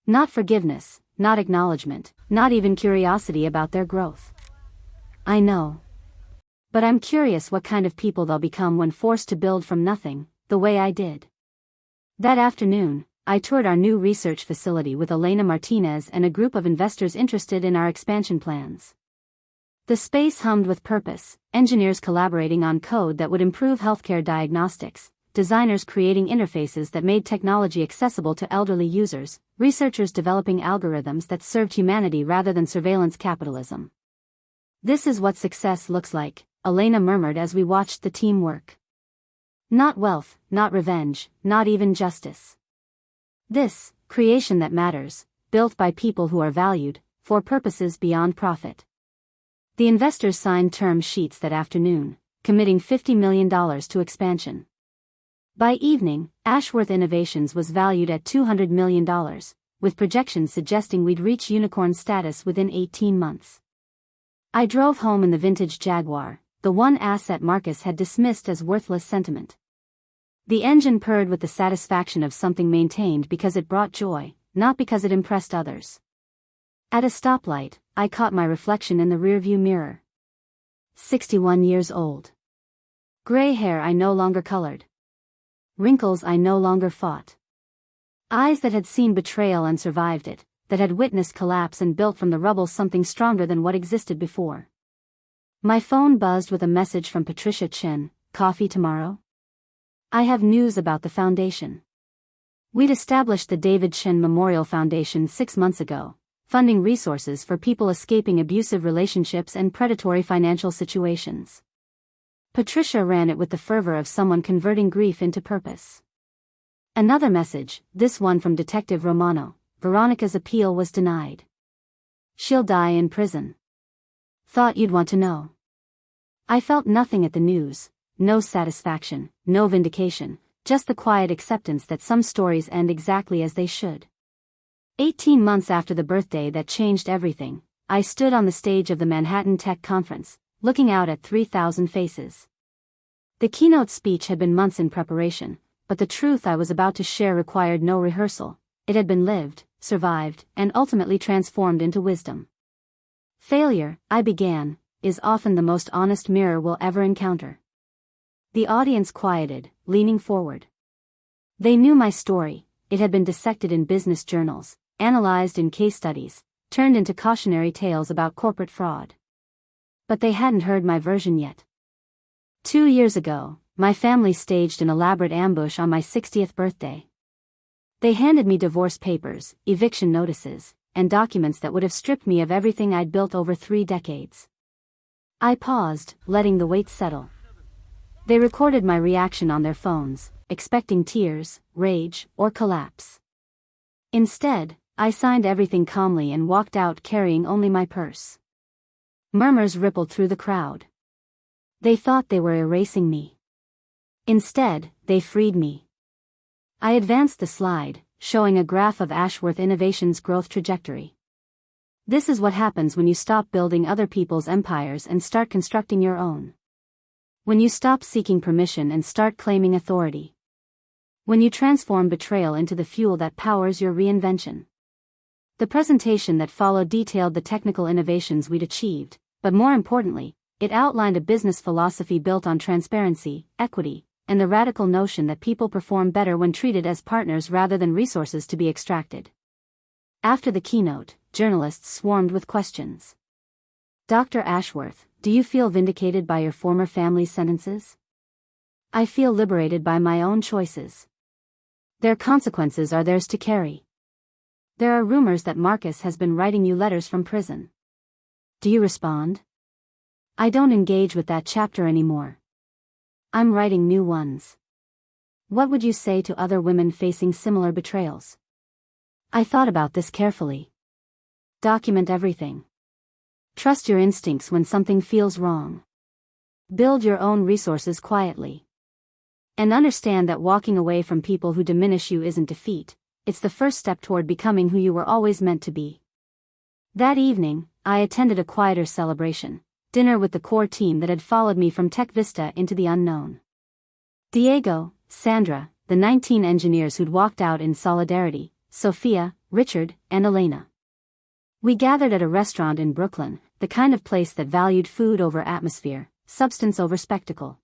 Not forgiveness, not acknowledgement, not even curiosity about their growth." "I know. But I'm curious what kind of people they'll become when forced to build from nothing, the way I did." That afternoon, I toured our new research facility with Elena Martinez and a group of investors interested in our expansion plans. The space hummed with purpose, engineers collaborating on code that would improve healthcare diagnostics, designers creating interfaces that made technology accessible to elderly users, researchers developing algorithms that served humanity rather than surveillance capitalism. "This is what success looks like," Elena murmured as we watched the team work. "Not wealth, not revenge, not even justice. This, creation that matters, built by people who are valued, for purposes beyond profit." The investors signed term sheets that afternoon, committing $50 million to expansion. By evening, Ashworth Innovations was valued at $200 million, with projections suggesting we'd reach unicorn status within 18 months. I drove home in the vintage Jaguar, the one asset Marcus had dismissed as worthless sentiment. The engine purred with the satisfaction of something maintained because it brought joy, not because it impressed others. At a stoplight, I caught my reflection in the rearview mirror. 61 years old. Gray hair I no longer colored. Wrinkles I no longer fought. Eyes that had seen betrayal and survived it, that had witnessed collapse and built from the rubble something stronger than what existed before. My phone buzzed with a message from Patricia Chen. "Coffee tomorrow? I have news about the foundation." We'd established the David Chen Memorial Foundation 6 months ago, funding resources for people escaping abusive relationships and predatory financial situations. Patricia ran it with the fervor of someone converting grief into purpose. Another message, this one from Detective Romano. "Veronica's appeal was denied. She'll die in prison. Thought you'd want to know." I felt nothing at the news, no satisfaction, no vindication, just the quiet acceptance that some stories end exactly as they should. 18 months after the birthday that changed everything, I stood on the stage of the Manhattan Tech Conference, looking out at 3,000 faces. The keynote speech had been months in preparation, but the truth I was about to share required no rehearsal. It had been lived, survived, and ultimately transformed into wisdom. "Failure," I began, is often the most honest mirror we'll ever encounter. The audience quieted, leaning forward. They knew my story. It had been dissected in business journals, analyzed in case studies, turned into cautionary tales about corporate fraud. But they hadn't heard my version yet. 2 years ago, my family staged an elaborate ambush on my 60th birthday. They handed me divorce papers, eviction notices, and documents that would have stripped me of everything I'd built over 3 decades. I paused, letting the weight settle. They recorded my reaction on their phones, expecting tears, rage, or collapse. Instead, I signed everything calmly and walked out carrying only my purse. Murmurs rippled through the crowd. They thought they were erasing me. Instead, they freed me. I advanced the slide, showing a graph of Ashworth Innovations' growth trajectory. This is what happens when you stop building other people's empires and start constructing your own. When you stop seeking permission and start claiming authority. When you transform betrayal into the fuel that powers your reinvention. The presentation that followed detailed the technical innovations we'd achieved, but more importantly, it outlined a business philosophy built on transparency, equity, and the radical notion that people perform better when treated as partners rather than resources to be extracted. After the keynote, journalists swarmed with questions. Dr. Ashworth, do you feel vindicated by your former family's sentences? I feel liberated by my own choices. Their consequences are theirs to carry. There are rumors that Marcus has been writing you letters from prison. Do you respond? I don't engage with that chapter anymore. I'm writing new ones. What would you say to other women facing similar betrayals? I thought about this carefully. Document everything. Trust your instincts when something feels wrong. Build your own resources quietly. And understand that walking away from people who diminish you isn't defeat, it's the first step toward becoming who you were always meant to be. That evening, I attended a quieter celebration, dinner with the core team that had followed me from Tech Vista into the unknown. Diego, Sandra, the 19 engineers who'd walked out in solidarity, Sophia, Richard, and Elena. We gathered at a restaurant in Brooklyn, the kind of place that valued food over atmosphere, substance over spectacle.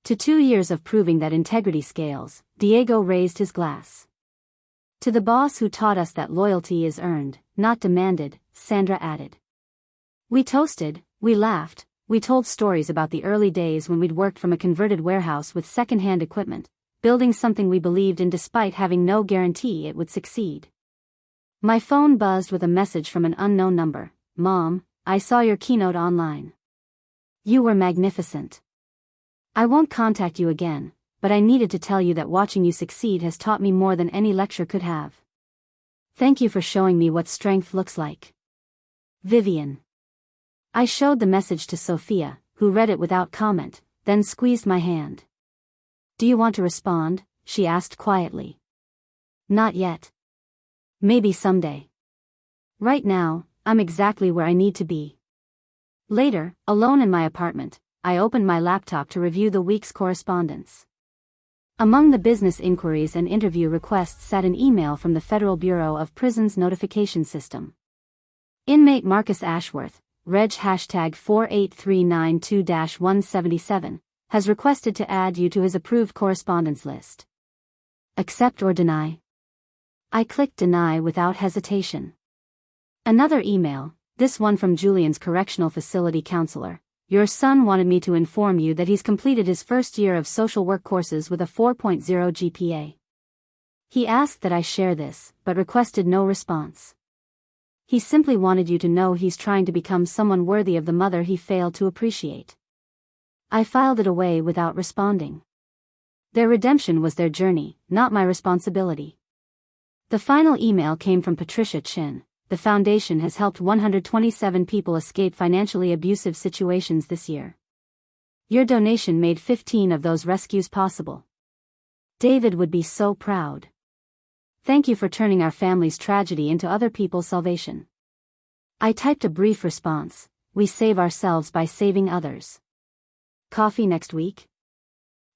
To 2 years of proving that integrity scales, Diego raised his glass. To the boss who taught us that loyalty is earned, not demanded, Sandra added. We toasted, we laughed, we told stories about the early days when we'd worked from a converted warehouse with second-hand equipment, building something we believed in despite having no guarantee it would succeed. My phone buzzed with a message from an unknown number. Mom, I saw your keynote online. You were magnificent. I won't contact you again, but I needed to tell you that watching you succeed has taught me more than any lecture could have. Thank you for showing me what strength looks like. Vivian. I showed the message to Sophia, who read it without comment, then squeezed my hand. Do you want to respond? She asked quietly. Not yet. Maybe someday. Right now, I'm exactly where I need to be. Later, alone in my apartment, I opened my laptop to review the week's correspondence. Among the business inquiries and interview requests sat an email from the Federal Bureau of Prisons notification system. Inmate Marcus Ashworth, Reg #48392-177, has requested to add you to his approved correspondence list. Accept or deny? I clicked deny without hesitation. Another email, this one from Julian's correctional facility counselor. Your son wanted me to inform you that he's completed his first year of social work courses with a 4.0 GPA. He asked that I share this, but requested no response. He simply wanted you to know he's trying to become someone worthy of the mother he failed to appreciate. I filed it away without responding. Their redemption was their journey, not my responsibility. The final email came from Patricia Chin. The foundation has helped 127 people escape financially abusive situations this year. Your donation made 15 of those rescues possible. David would be so proud. Thank you for turning our family's tragedy into other people's salvation. I typed a brief response. We save ourselves by saving others. Coffee next week?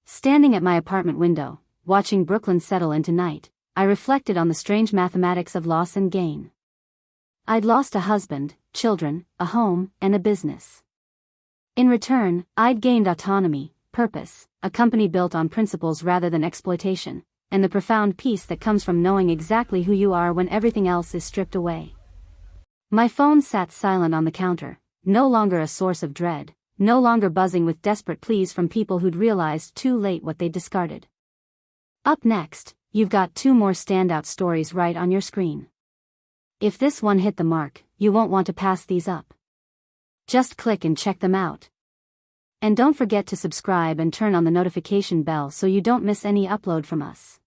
Standing at my apartment window, watching Brooklyn settle into night, I reflected on the strange mathematics of loss and gain. I'd lost a husband, children, a home, and a business. In return, I'd gained autonomy, purpose, a company built on principles rather than exploitation, and the profound peace that comes from knowing exactly who you are when everything else is stripped away. My phone sat silent on the counter, no longer a source of dread, no longer buzzing with desperate pleas from people who'd realized too late what they'd discarded. Up next, you've got 2 more standout stories right on your screen. If this one hit the mark, you won't want to pass these up. Just click and check them out. And don't forget to subscribe and turn on the notification bell so you don't miss any upload from us.